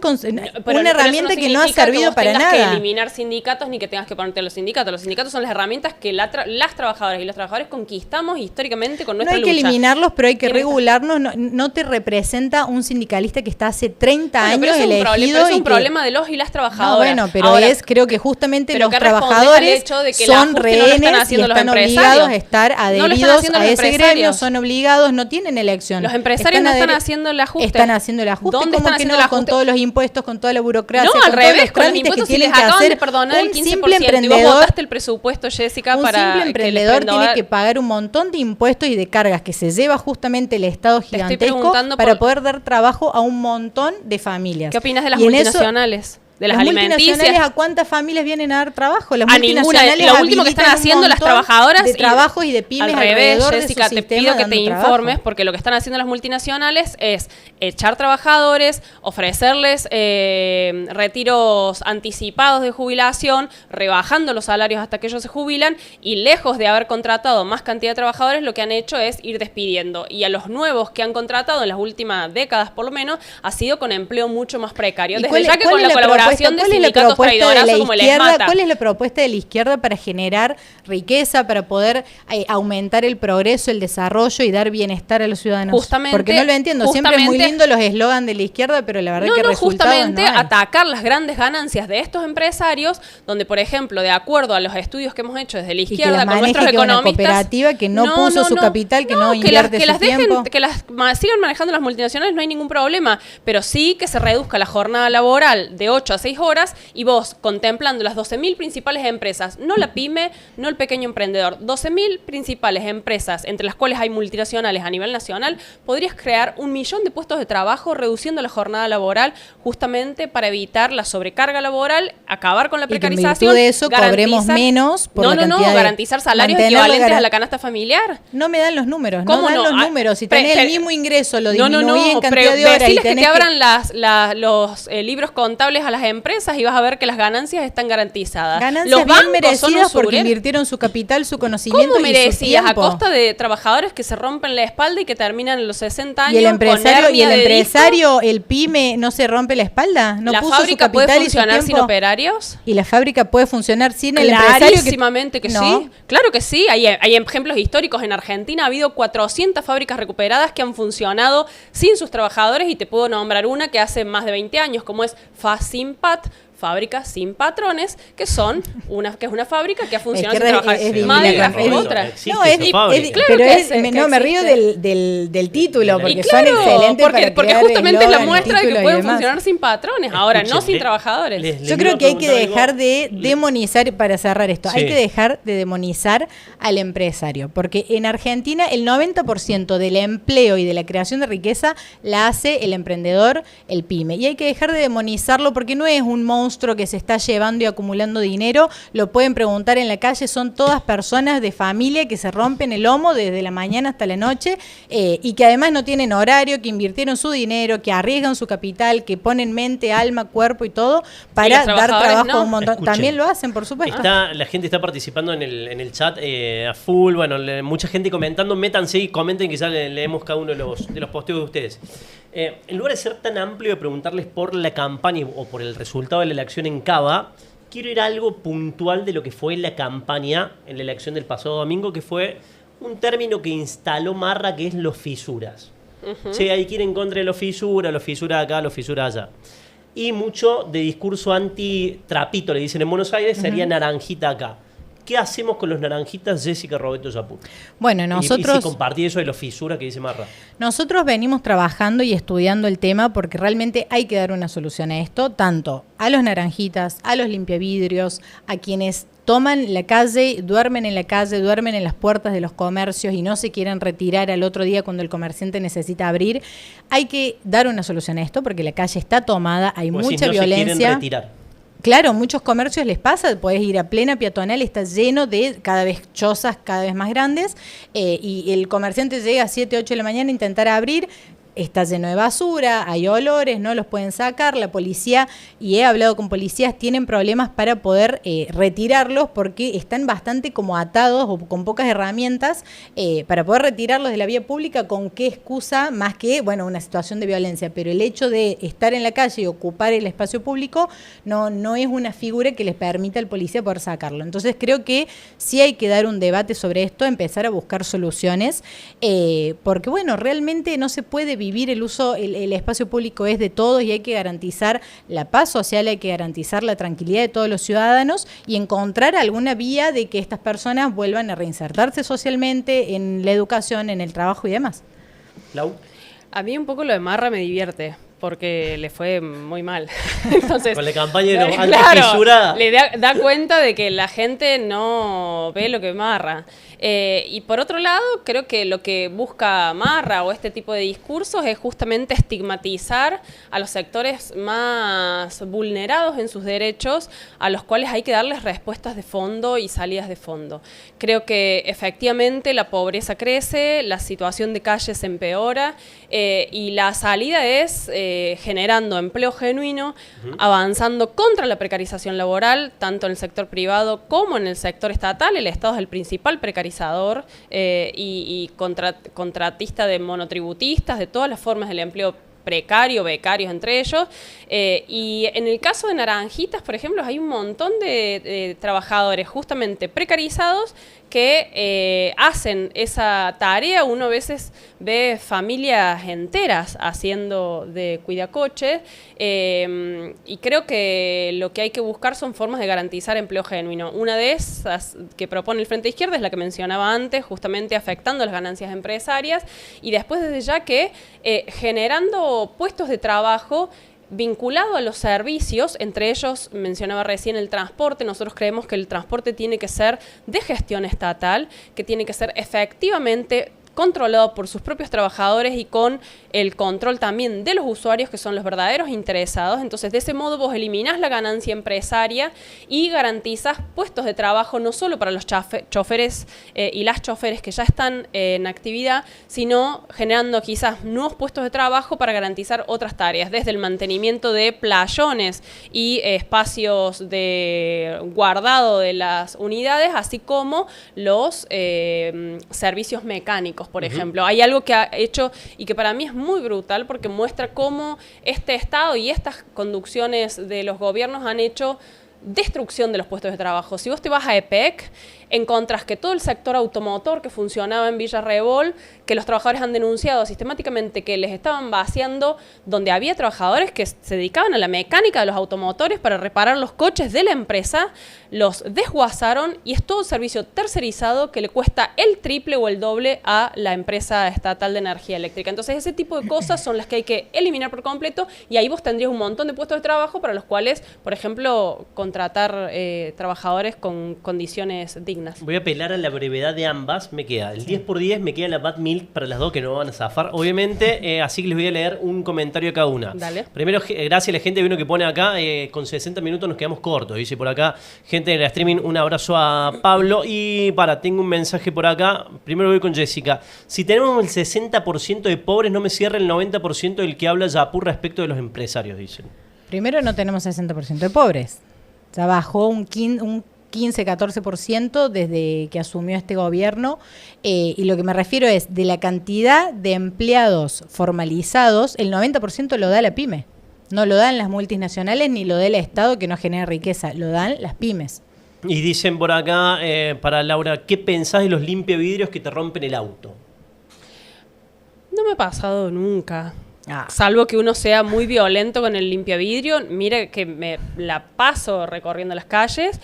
una herramienta que no ha servido para nada. No tengas que eliminar sindicatos ni que tengas que ponerte a los sindicatos. Los sindicatos son las herramientas que las trabajadoras y los trabajadores conquistamos históricamente con nuestra lucha. No hay que eliminarlos, pero hay que regularlos. No te representa un sindicalista que está hace 30 años elegido. Pero es un problema de los y las trabajadoras. Bueno, pero ahora, creo que justamente los trabajadores son rehenes y están obligados a estar adheridos a ese gremio, son obligados, no tienen elección. Los empresarios no están haciendo el ajuste. Están haciendo el ajuste. ¿Dónde están haciendo el ajuste? Con todos los impuestos, con toda la burocracia, no, al revés, con los impuestos que tienen que hacer. Perdonar el 15%, simple emprendedor, y vos votaste el presupuesto, Jessica, un simple emprendedor tiene que pagar un montón de impuestos y de cargas que se lleva justamente el Estado gigantesco para poder dar trabajo a un montón de familias. ¿Qué opinas de las multinacionales? De las multinacionales, ¿a cuántas familias vienen a dar trabajo? Las multinacionales, ninguna. Lo último que están haciendo las trabajadoras de trabajos y de pymes al revés, alrededor Jessica, de su te pido que te informes, porque lo que están haciendo las multinacionales es echar trabajadores, ofrecerles retiros anticipados de jubilación, rebajando los salarios hasta que ellos se jubilan, y lejos de haber contratado más cantidad de trabajadores, lo que han hecho es ir despidiendo. Y a los nuevos que han contratado en las últimas décadas, por lo menos, ha sido con empleo mucho más precario. Desde ya que con la colaboración de sindicatos traidorazos como el ESMATA. ¿Cuál es la propuesta de la izquierda para generar riqueza, para poder aumentar el progreso, el desarrollo y dar bienestar a los ciudadanos? Justamente, porque no lo entiendo. Siempre es muy lindo los eslogans de la izquierda, pero la verdad que resultados justamente no hay. Atacar las grandes ganancias de estos empresarios, donde, por ejemplo, de acuerdo a los estudios que hemos hecho desde la izquierda con nuestros economistas, una cooperativa que no puso su capital, que no invierte su tiempo. Que las sigan manejando las multinacionales, no hay ningún problema, pero sí que se reduzca la jornada laboral de 8 a las 6 horas y vos contemplando las 12.000 principales empresas, no la pyme, no el pequeño emprendedor, 12.000 principales empresas, entre las cuales hay multinacionales a nivel nacional, podrías crear 1 millón de puestos de trabajo reduciendo la jornada laboral justamente para evitar la sobrecarga laboral, acabar con la precarización. Y que en virtud de eso cobremos menos por la cantidad de garantizar salarios equivalentes a la canasta familiar. No me dan los números, ¿Cómo no dan no? los números. Si tenés el mismo ingreso, lo disminuí en pero cantidad de horas. deciles Y que te abran los libros contables a las empresas y vas a ver que las ganancias están garantizadas. Ganancias Los bien bancos son merecidas porque usureros. invirtieron su capital, su conocimiento ¿Cómo y su merecías? A tiempo. costa de trabajadores que se rompen la espalda y que terminan en los 60 años Y el empresario, con hernia de disco. el pyme, ¿no se rompe la espalda? ¿No ¿La puso su fábrica puede capital y su funcionar sin tiempo? operarios? ¿Y la fábrica puede funcionar sin el empresario? Clarísimamente que No. sí. Claro que sí. Hay ejemplos históricos. En Argentina ha habido 400 fábricas recuperadas que han funcionado sin sus trabajadores y te puedo nombrar una que hace más de 20 años, como es Facimpat, Fábricas Sin Patrones, que es una fábrica que ha funcionado sin trabajadores. Madrigraf es otra. No, Claro pero que es, que no, me río existe. del título, porque Y claro, son excelentes porque para justamente es la eslogan, muestra de que título y pueden demás. funcionar sin patrones, ahora no sin trabajadores. Yo creo que hay que dejar de demonizar, para cerrar esto, hay que dejar de demonizar al empresario, porque en Argentina el 90% del empleo y de la creación de riqueza la hace el emprendedor, el pyme, y hay que dejar de demonizarlo porque no es un monstruo que se está llevando y acumulando dinero, lo pueden preguntar en la calle, son todas personas de familia que se rompen el lomo desde la mañana hasta la noche y que además no tienen horario, que invirtieron su dinero, que arriesgan su capital, que ponen mente, alma, cuerpo y todo para dar trabajo a un montón. Escuchen. También lo hacen, por supuesto. La gente está participando en el chat a full, bueno, mucha gente comentando, métanse y comenten, quizás leemos cada uno de los posteos de ustedes. En lugar de ser tan amplio de preguntarles por la campaña o por el resultado de la elección en Cava, quiero ir a algo puntual de lo que fue la campaña en la elección del pasado domingo, que fue un término que instaló Marra, que es los fisuras. Sí, hay que ir en contra de los fisuras acá, los fisuras allá. Y mucho de discurso anti-trapito, le dicen en Buenos Aires, sería naranjita acá. ¿Qué hacemos con los naranjitas, Jessica Roberto Yapur? Bueno, nosotros... Y si compartí eso de los fisuras que dice Marra. Nosotros venimos trabajando y estudiando el tema porque realmente hay que dar una solución a esto, tanto a los naranjitas, a los limpiavidrios, a quienes toman la calle, duermen en las puertas de los comercios y no se quieren retirar al otro día cuando el comerciante necesita abrir. Hay que dar una solución a esto porque la calle está tomada, hay Pues mucha si no violencia. se quieren retirar. Claro, muchos comercios les pasa, podés ir a plena peatonal, está lleno de cada vez chozas cada vez más grandes y el comerciante llega a 7, 8 de la mañana a intentar abrir, está lleno de basura, hay olores, no los pueden sacar, la policía, y he hablado con policías, tienen problemas para poder retirarlos porque están bastante como atados o con pocas herramientas para poder retirarlos de la vía pública. ¿Con qué excusa? Más que, bueno, una situación de violencia, pero el hecho de estar en la calle y ocupar el espacio público no es una figura que les permita al policía poder sacarlo. Entonces creo que sí hay que dar un debate sobre esto, empezar a buscar soluciones, porque bueno, realmente no se puede vivir el espacio público es de todos y hay que garantizar la paz social, hay que garantizar la tranquilidad de todos los ciudadanos y encontrar alguna vía de que estas personas vuelvan a reinsertarse socialmente en la educación, en el trabajo y demás. Lau. A mí un poco lo de Marra me divierte, porque le fue muy mal. Entonces, con la campaña de los claro, anti-fisura. le da cuenta de que la gente no ve lo que Marra. Y por otro lado, creo que lo que busca Marra o este tipo de discursos es justamente estigmatizar a los sectores más vulnerados en sus derechos, a los cuales hay que darles respuestas de fondo y salidas de fondo. Creo que efectivamente la pobreza crece, la situación de calle se empeora y la salida es generando empleo genuino, avanzando contra la precarización laboral, tanto en el sector privado como en el sector estatal. El Estado es el principal precarizador y contratista de monotributistas, de todas las formas del empleo precario, becarios entre ellos. Y en el caso de Naranjitas, por ejemplo, hay un montón de trabajadores justamente precarizados que hacen esa tarea. Uno a veces ve familias enteras haciendo de cuidacoches y creo que lo que hay que buscar son formas de garantizar empleo genuino. Una de esas que propone el Frente Izquierda es la que mencionaba antes, justamente afectando las ganancias empresarias y después desde ya que generando puestos de trabajo vinculado a los servicios, entre ellos mencionaba recién el transporte. Nosotros creemos que el transporte tiene que ser de gestión estatal, que tiene que ser efectivamente controlado por sus propios trabajadores y con el control también de los usuarios, que son los verdaderos interesados. Entonces, de ese modo vos eliminás la ganancia empresaria y garantizás puestos de trabajo no solo para los choferes y las choferes que ya están en actividad, sino generando quizás nuevos puestos de trabajo para garantizar otras tareas, desde el mantenimiento de playones y espacios de guardado de las unidades, así como los servicios mecánicos, por ejemplo. Hay algo que ha hecho y que para mí es muy brutal, porque muestra cómo este Estado y estas conducciones de los gobiernos han hecho destrucción de los puestos de trabajo. Si vos te vas a EPEC, encontrás que todo el sector automotor que funcionaba en Villa Rebol, que los trabajadores han denunciado sistemáticamente que les estaban vaciando, donde había trabajadores que se dedicaban a la mecánica de los automotores para reparar los coches de la empresa, los desguazaron y es todo un servicio tercerizado que le cuesta el triple o el doble a la empresa estatal de energía eléctrica. Entonces, ese tipo de cosas son las que hay que eliminar por completo, y ahí vos tendrías un montón de puestos de trabajo para los cuales, por ejemplo, contratar trabajadores con condiciones dignas. Voy a apelar a la brevedad de ambas. Me queda el 10x10, me queda la Bad Milk para las dos que no van a zafar, obviamente. Así que les voy a leer un comentario a cada una. Dale. Primero, gracias a la gente que pone acá. Con 60 minutos nos quedamos cortos. Dice por acá, gente de la streaming, un abrazo a Pablo. Y tengo un mensaje por acá. Primero voy con Jessica. Si tenemos el 60% de pobres, no me cierra el 90% del que habla Yapur respecto de los empresarios, dicen. Primero, no tenemos 60% de pobres. Ya bajó un 15-14% desde que asumió este gobierno, y lo que me refiero es de la cantidad de empleados formalizados, el 90% lo da la pyme. No lo dan las multinacionales ni lo da el Estado, que no genera riqueza, lo dan las pymes. Y dicen por acá, para Laura, ¿qué pensás de los limpiavidrios que te rompen el auto? No me ha pasado nunca. Salvo que uno sea muy violento con el limpiavidrio. Mira que me la paso recorriendo las calles.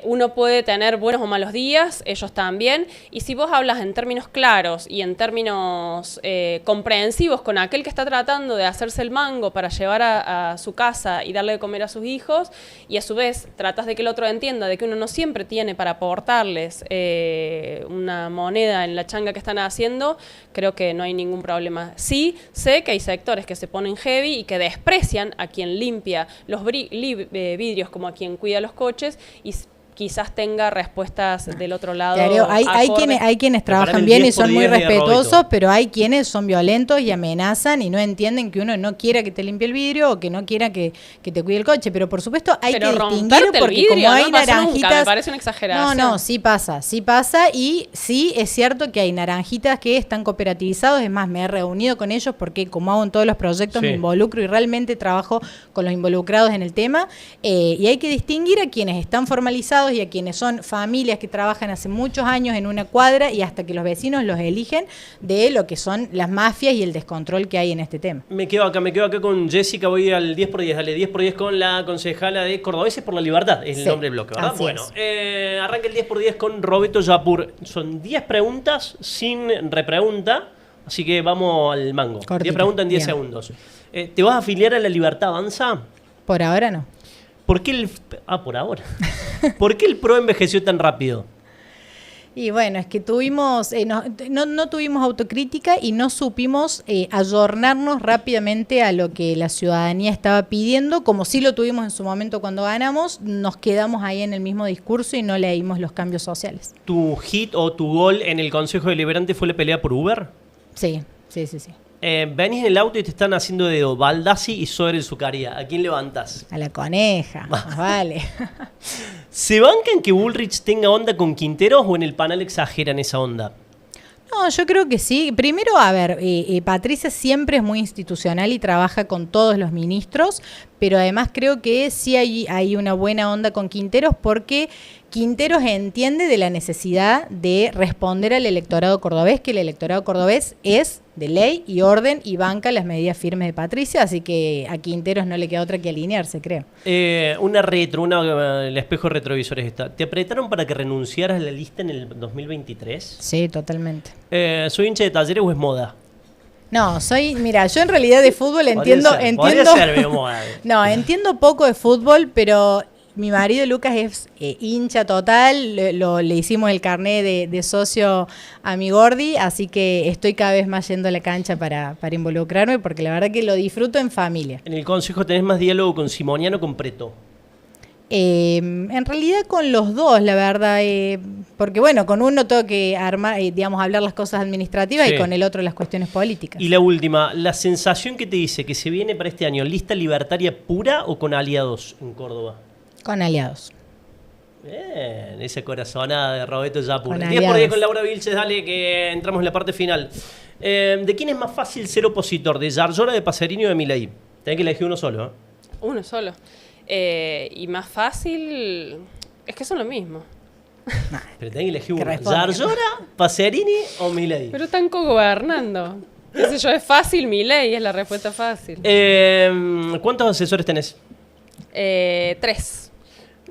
Uno puede tener buenos o malos días, ellos también. Y si vos hablas en términos claros y en términos comprensivos con aquel que está tratando de hacerse el mango para llevar a su casa y darle de comer a sus hijos, y a su vez tratas de que el otro entienda de que uno no siempre tiene para aportarles una moneda en la changa que están haciendo, creo que no hay ningún problema. Sí, sé que hay sectores que se ponen heavy y que desprecian a quien limpia los vidrios como a quien cuida los coches, y quizás tenga respuestas del otro lado. Claro, hay quienes trabajan bien y son muy respetuosos, pero hay quienes son violentos y amenazan y no entienden que uno no quiera que te limpie el vidrio o que no quiera que te cuide el coche. Pero por supuesto hay que distinguir, porque vidrio, como hay naranjitas... Me parece una exageración. No, sí pasa. Y sí es cierto que hay naranjitas que están cooperativizados. Es más, me he reunido con ellos porque como hago en todos los proyectos me involucro y realmente trabajo con los involucrados en el tema. Y hay que distinguir a quienes están formalizados y a quienes son familias que trabajan hace muchos años en una cuadra y hasta que los vecinos los eligen, de lo que son las mafias y el descontrol que hay en este tema. Me quedo acá con Jessica, voy al 10x10, dale 10x10 con la concejala de Cordobeses por la Libertad, es el nombre del bloque, ¿verdad? Bueno, arranca el 10x10 con Roberto Yapur. Son 10 preguntas sin repregunta, así que vamos al mango. Cortito. 10 preguntas en 10 segundos. ¿Te vas a afiliar a la Libertad Avanza? Por ahora no. ¿Por qué por ahora? ¿Por qué el PRO envejeció tan rápido? Y bueno, es que tuvimos no tuvimos autocrítica y no supimos ayornarnos rápidamente a lo que la ciudadanía estaba pidiendo, como sí lo tuvimos en su momento cuando ganamos. Nos quedamos ahí en el mismo discurso y no leímos los cambios sociales. ¿Tu hit o tu gol en el Consejo Deliberante fue la pelea por Uber? Sí. Venís en el auto y te están haciendo dedo Baldassi y Soder Zucaria. ¿A quién levantás? A la coneja, vale. ¿Se bancan que Bullrich tenga onda con Quinteros o en el panel exageran esa onda? No, yo creo que sí. Primero, a ver, Patricia siempre es muy institucional y trabaja con todos los ministros, pero además creo que sí hay una buena onda con Quinteros, porque Quinteros entiende de la necesidad de responder al electorado cordobés, que el electorado cordobés es de ley y orden y banca las medidas firmes de Patricia, así que a Quinteros no le queda otra que alinearse, creo. El espejo de retrovisores está. ¿Te apretaron para que renunciaras a la lista en el 2023? Sí, totalmente. ¿Soy hincha de Talleres o es moda? No, mira, yo en realidad de fútbol entiendo. Podría ser, digamos, No, entiendo poco de fútbol, pero mi marido Lucas es hincha total, le hicimos el carné de socio a mi Gordi, así que estoy cada vez más yendo a la cancha para involucrarme, porque la verdad que lo disfruto en familia. En el consejo tenés más diálogo con Simoniano o con Preto. En realidad con los dos, la verdad, porque bueno, con uno tengo que armar, digamos, hablar las cosas administrativas Sí. y con el otro las cuestiones políticas. Y la última, la sensación que te dice que se viene para este año, ¿lista libertaria pura o con aliados en Córdoba? Con aliados. Bien, esa corazonada de Roberto Yapur. Con 10 por 10 aliados. con Laura Vilches, dale que entramos en la parte final. ¿De quién es más fácil ser opositor? ¿De Yarlora, de Pacerini o de Milei? Tenés que elegir uno solo, ¿eh? Uno solo. Y más fácil, es que son lo mismo. Pero tenés que elegir Que uno. responda. ¿Yarlora, Pacerini o Milei? Pero están cogobernando. Qué sé yo, es fácil, Milei, es la respuesta fácil. ¿Cuántos asesores tenés? 3.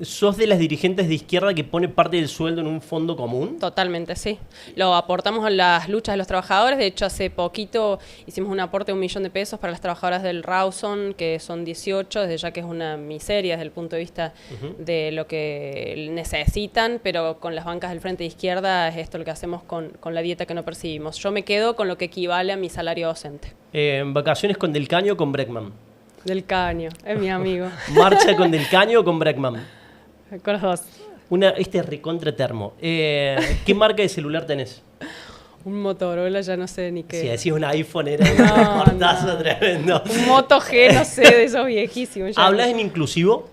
¿Sos de las dirigentes de izquierda que pone parte del sueldo en un fondo común? Totalmente, sí. Lo aportamos a las luchas de los trabajadores. De hecho, hace poquito hicimos un aporte de $1 millón para las trabajadoras del Rawson, que son 18, desde ya que es una miseria desde el punto de vista de lo que necesitan, pero con las bancas del Frente de Izquierda es esto lo que hacemos con la dieta que no percibimos. Yo me quedo con lo que equivale a mi salario docente. ¿Vacaciones con Del Caño o con Breckman? Del Caño, es mi amigo. ¿Marcha con Del Caño o con Breckman? Con los dos. Este es recontra termo. ¿Qué marca de celular tenés? Un Motorola, ya no sé ni qué. Si decís un iPhone era un No, portazo no. tremendo. Un Moto G, no sé, de esos viejísimos. ya ¿Hablas no. en inclusivo?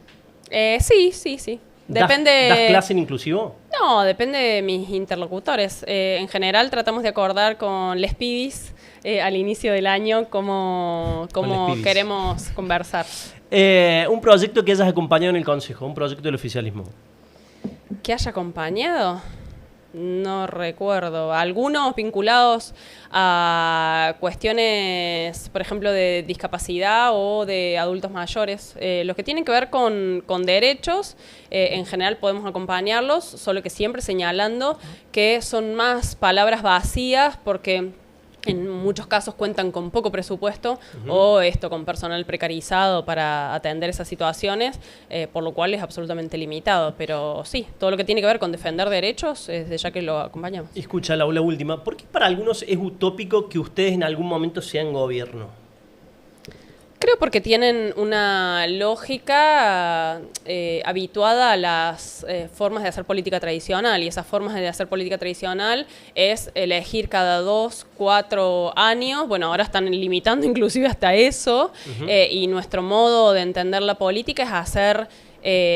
Sí. Depende. ¿Das clase en inclusivo? No, depende de mis interlocutores. En general tratamos de acordar con les pibis al inicio del año cómo Con les pibis. queremos conversar. Un proyecto que hayas acompañado en el Consejo, un proyecto del oficialismo. ¿Que haya acompañado? No recuerdo. Algunos vinculados a cuestiones, por ejemplo, de discapacidad o de adultos mayores. Los que tienen que ver con derechos, en general podemos acompañarlos, solo que siempre señalando que son más palabras vacías porque en muchos casos cuentan con poco presupuesto o con personal precarizado para atender esas situaciones, por lo cual es absolutamente limitado. Pero sí, todo lo que tiene que ver con defender derechos, desde ya que lo acompañamos. Escucha, la última. ¿Por qué para algunos es utópico que ustedes en algún momento sean gobierno? Creo porque tienen una lógica habituada a las formas de hacer política tradicional, y esas formas de hacer política tradicional es elegir cada 2, 4 años, bueno, ahora están limitando inclusive hasta eso, y nuestro modo de entender la política es hacer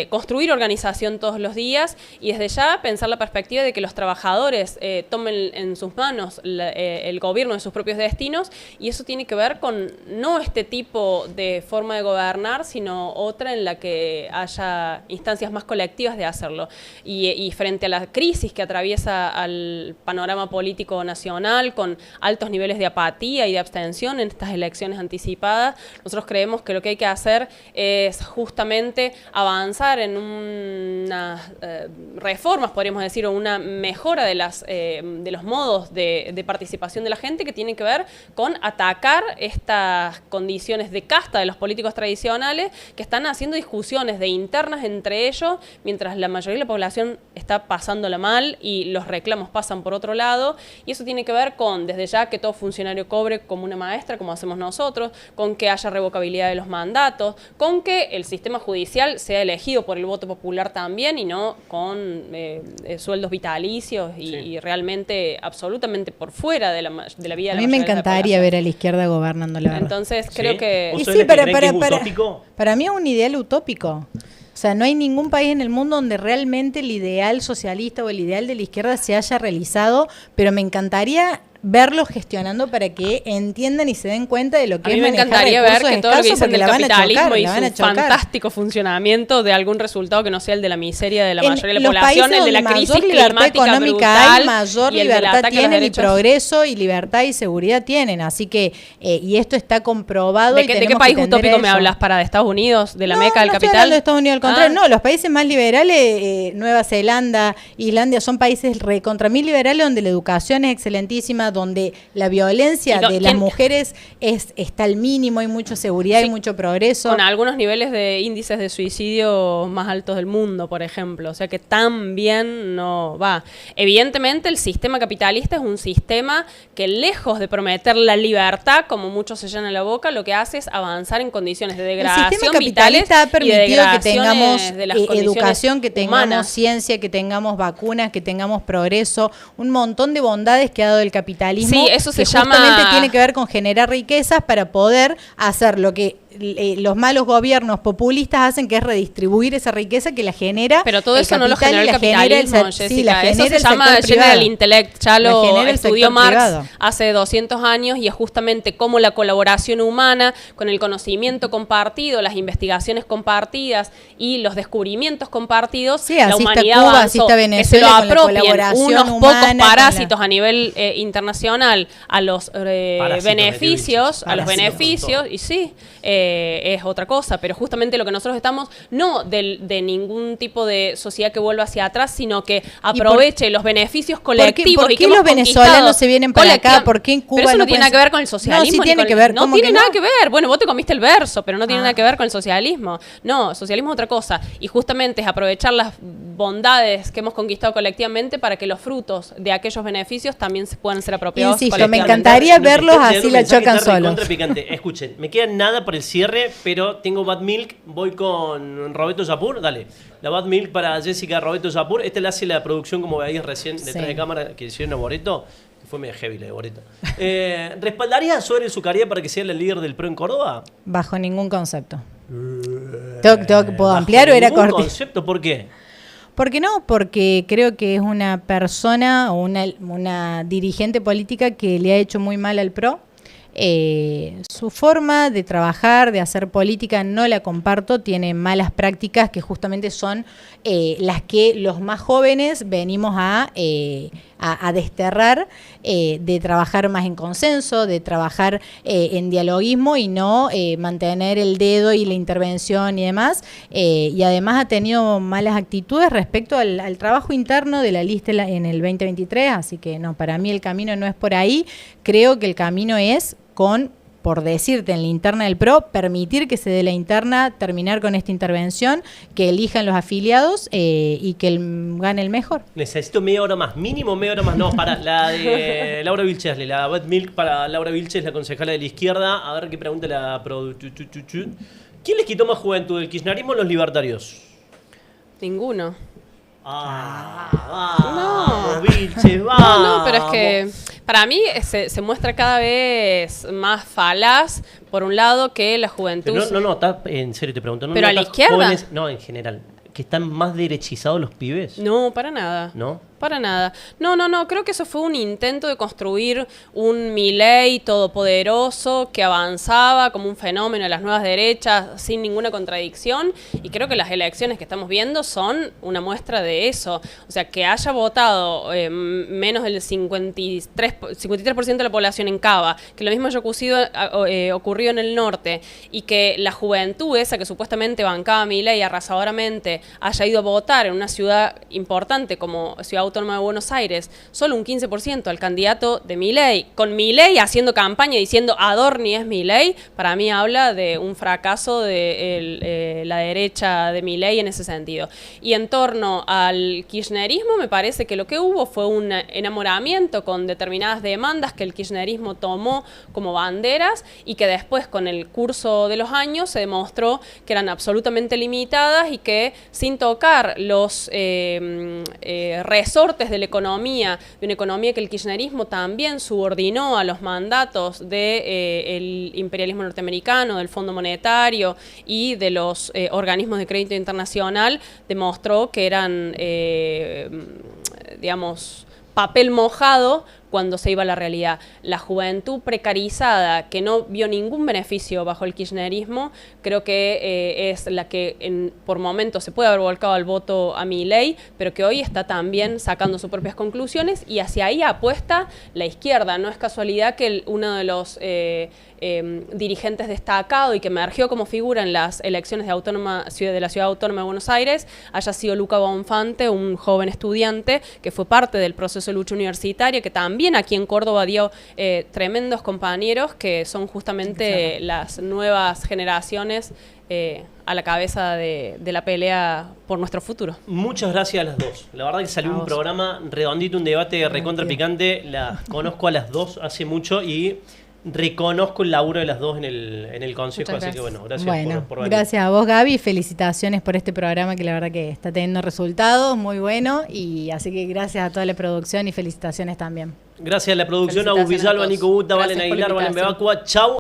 construir organización todos los días y desde ya pensar la perspectiva de que los trabajadores tomen en sus manos el gobierno de sus propios destinos, y eso tiene que ver con no este tipo de forma de gobernar, sino otra en la que haya instancias más colectivas de hacerlo. Y frente a la crisis que atraviesa al panorama político nacional, con altos niveles de apatía y de abstención en estas elecciones anticipadas, nosotros creemos que lo que hay que hacer es justamente avanzar en unas reformas, podríamos decir, o una mejora de los modos de participación de la gente, que tienen que ver con atacar estas condiciones de casta de los políticos tradicionales que están haciendo discusiones de internas entre ellos, mientras la mayoría de la población está pasándola mal y los reclamos pasan por otro lado. Y eso tiene que ver con, desde ya, que todo funcionario cobre como una maestra, como hacemos nosotros, con que haya revocabilidad de los mandatos, con que el sistema judicial sea elegido por el voto popular también y no con sueldos vitalicios y realmente absolutamente por fuera de la vida de la A mí me mayoría de la encantaría población. ver a la izquierda gobernando, la verdad. Entonces ¿Sí? creo que... ¿Vos Y sos sí, de la que creen que es utópico? para mí es un ideal utópico. O sea, no hay ningún país en el mundo donde realmente el ideal socialista o el ideal de la izquierda se haya realizado, pero me encantaría verlos gestionando para que entiendan y se den cuenta de lo que A es mí me manejar encantaría ver recursos que todo lo que escasos, dicen porque del la van a capitalismo chocar, y la van a su chocar. fantástico funcionamiento de algún resultado que no sea el de la miseria de la En mayoría de la los población, países el de la donde crisis mayor libertad climática económica brutal hay, mayor y el del libertad ataque a los tienen y derechos. progreso y libertad y seguridad tienen. Así que, y esto está comprobado. ¿De y qué tenemos país que tender utópico a me eso. hablas? ¿Para de Estados Unidos? ¿De la No, meca del no estoy capital? hablando de Estados Unidos, al contrario. Ah. No, los países más liberales, Nueva Zelanda, Islandia, son países recontra mil liberales donde la educación es excelentísima, mínima, donde la violencia de las mujeres está al mínimo, hay mucha seguridad, hay mucho progreso. Con algunos niveles de índices de suicidio más altos del mundo, por ejemplo. O sea que tan bien no va. Evidentemente el sistema capitalista es un sistema que, lejos de prometer la libertad, como muchos se llenan la boca, lo que hace es avanzar en condiciones de degradación. El sistema capitalista ha permitido que tengamos educación, que tengamos humanas. ciencia, que tengamos vacunas, que tengamos progreso, un montón de bondades que ha dado el capitalismo. Sí, eso se que llama... justamente tiene que ver con generar riquezas para poder hacer lo que los malos gobiernos populistas hacen, que es redistribuir esa riqueza que la genera. Pero todo eso no lo genera el capitalismo, Jessica. Sí, la eso genera se llama General General Intellect. Ya lo estudió Marx privado. hace 200 años y es justamente cómo la colaboración humana con el conocimiento compartido, las investigaciones compartidas y los descubrimientos compartidos, sí, la humanidad Cuba, avanzó. Venezuela, que se lo con la apropien colaboración unos humana, pocos parásitos a nivel internacional a los beneficios, y sí, es otra cosa, pero justamente lo que nosotros estamos, no de ningún tipo de sociedad que vuelva hacia atrás, sino que aproveche los beneficios colectivos. ¿Por qué los venezolanos se vienen para acá? ¿Por qué en Cuba pero eso no tiene pueden nada que ver con el socialismo. No, sí tiene que ver. No tiene nada que ver. Bueno, vos te comiste el verso, pero no tiene nada que ver con el socialismo. No, socialismo es otra cosa. Y justamente es aprovechar las bondades que hemos conquistado colectivamente para que los frutos de aquellos beneficios también se puedan ser apropiados. Insisto, me encantaría verlos así la chocan solos. Escuchen, me queda nada por el cierre, pero tengo Bad Milk, voy con Roberto Yapur, dale. La Bad Milk para Jessica Roberto Yapur. Esta la hace la producción, como veis recién, detrás de cámara, que hicieron a Boreto. Fue medio heavy la de Boreto. ¿Respaldaría a Suárez Zucaría para que sea el líder del PRO en Córdoba? Bajo ningún concepto. ¿Puedo ampliar o era corto? ¿Concepto? ¿Por qué? ¿Por qué no? Porque creo que es una persona o una dirigente política que le ha hecho muy mal al PRO. Su forma de trabajar, de hacer política, no la comparto, tiene malas prácticas que justamente son las que los más jóvenes venimos a desterrar, de trabajar más en consenso, de trabajar en dialoguismo y no mantener el dedo y la intervención y demás, y además ha tenido malas actitudes respecto al trabajo interno de la lista en el 2023, así que no, para mí el camino no es por ahí, creo que el camino es por decirte, en la interna del PRO, permitir que se dé la interna, terminar con esta intervención, que elijan los afiliados y que gane el mejor. Necesito media hora más, mínimo media hora más. No, para la de Laura Vilches, la Bad Milk para Laura Vilches, la concejala de la izquierda. A ver qué pregunta la ¿Quién les quitó más juventud, el kirchnerismo o los libertarios? Ninguno. Vamos, Vilches, vamos. No, pero es que para mí se muestra cada vez más falaz, por un lado, que la juventud... Pero no, en serio te pregunto. ¿Pero a la izquierda? Jóvenes, no, en general. ¿Que están más derechizados los pibes? No, para nada. ¿No? Para nada. No, creo que eso fue un intento de construir un Milei todopoderoso que avanzaba como un fenómeno de las nuevas derechas sin ninguna contradicción, y creo que las elecciones que estamos viendo son una muestra de eso. O sea, que haya votado menos del 53% de la población en Cava, que lo mismo haya ocurrido en el norte, y que la juventud esa que supuestamente bancaba a Milei arrasadoramente haya ido a votar en una ciudad importante como Ciudad Autónoma de Buenos Aires, solo un 15% al candidato de Milei, con Milei haciendo campaña diciendo Adorni es Milei, para mí habla de un fracaso de la derecha de Milei en ese sentido. Y en torno al kirchnerismo, me parece que lo que hubo fue un enamoramiento con determinadas demandas que el kirchnerismo tomó como banderas y que después, con el curso de los años, se demostró que eran absolutamente limitadas y que, sin tocar los resortes de la economía, de una economía que el kirchnerismo también subordinó a los mandatos del imperialismo norteamericano, del Fondo Monetario y de los organismos de crédito internacional, demostró que eran, papel mojado cuando se iba a la realidad. La juventud precarizada, que no vio ningún beneficio bajo el kirchnerismo, creo que es la que por momentos se puede haber volcado al voto a Milei, pero que hoy está también sacando sus propias conclusiones, y hacia ahí apuesta la izquierda. No es casualidad que uno de los dirigentes destacados y que emergió como figura en las elecciones de la Ciudad Autónoma de Buenos Aires haya sido Luca Bonfante, un joven estudiante que fue parte del proceso de lucha universitaria, que también también aquí en Córdoba dio tremendos compañeros que son justamente las nuevas generaciones a la cabeza de la pelea por nuestro futuro. Muchas gracias a las dos. La verdad que salió un programa redondito, un debate recontra picante. Las conozco a las dos hace mucho y reconozco el laburo de las dos en el consejo. Así que bueno, gracias por venir. Gracias a vos, Gaby. Felicitaciones por este programa que la verdad que está teniendo resultados muy buenos. Y así que gracias a toda la producción y felicitaciones también. Gracias a la producción, a Villalba, Nico Buta, Valen Aguilar, Valen Bebacua. Chau.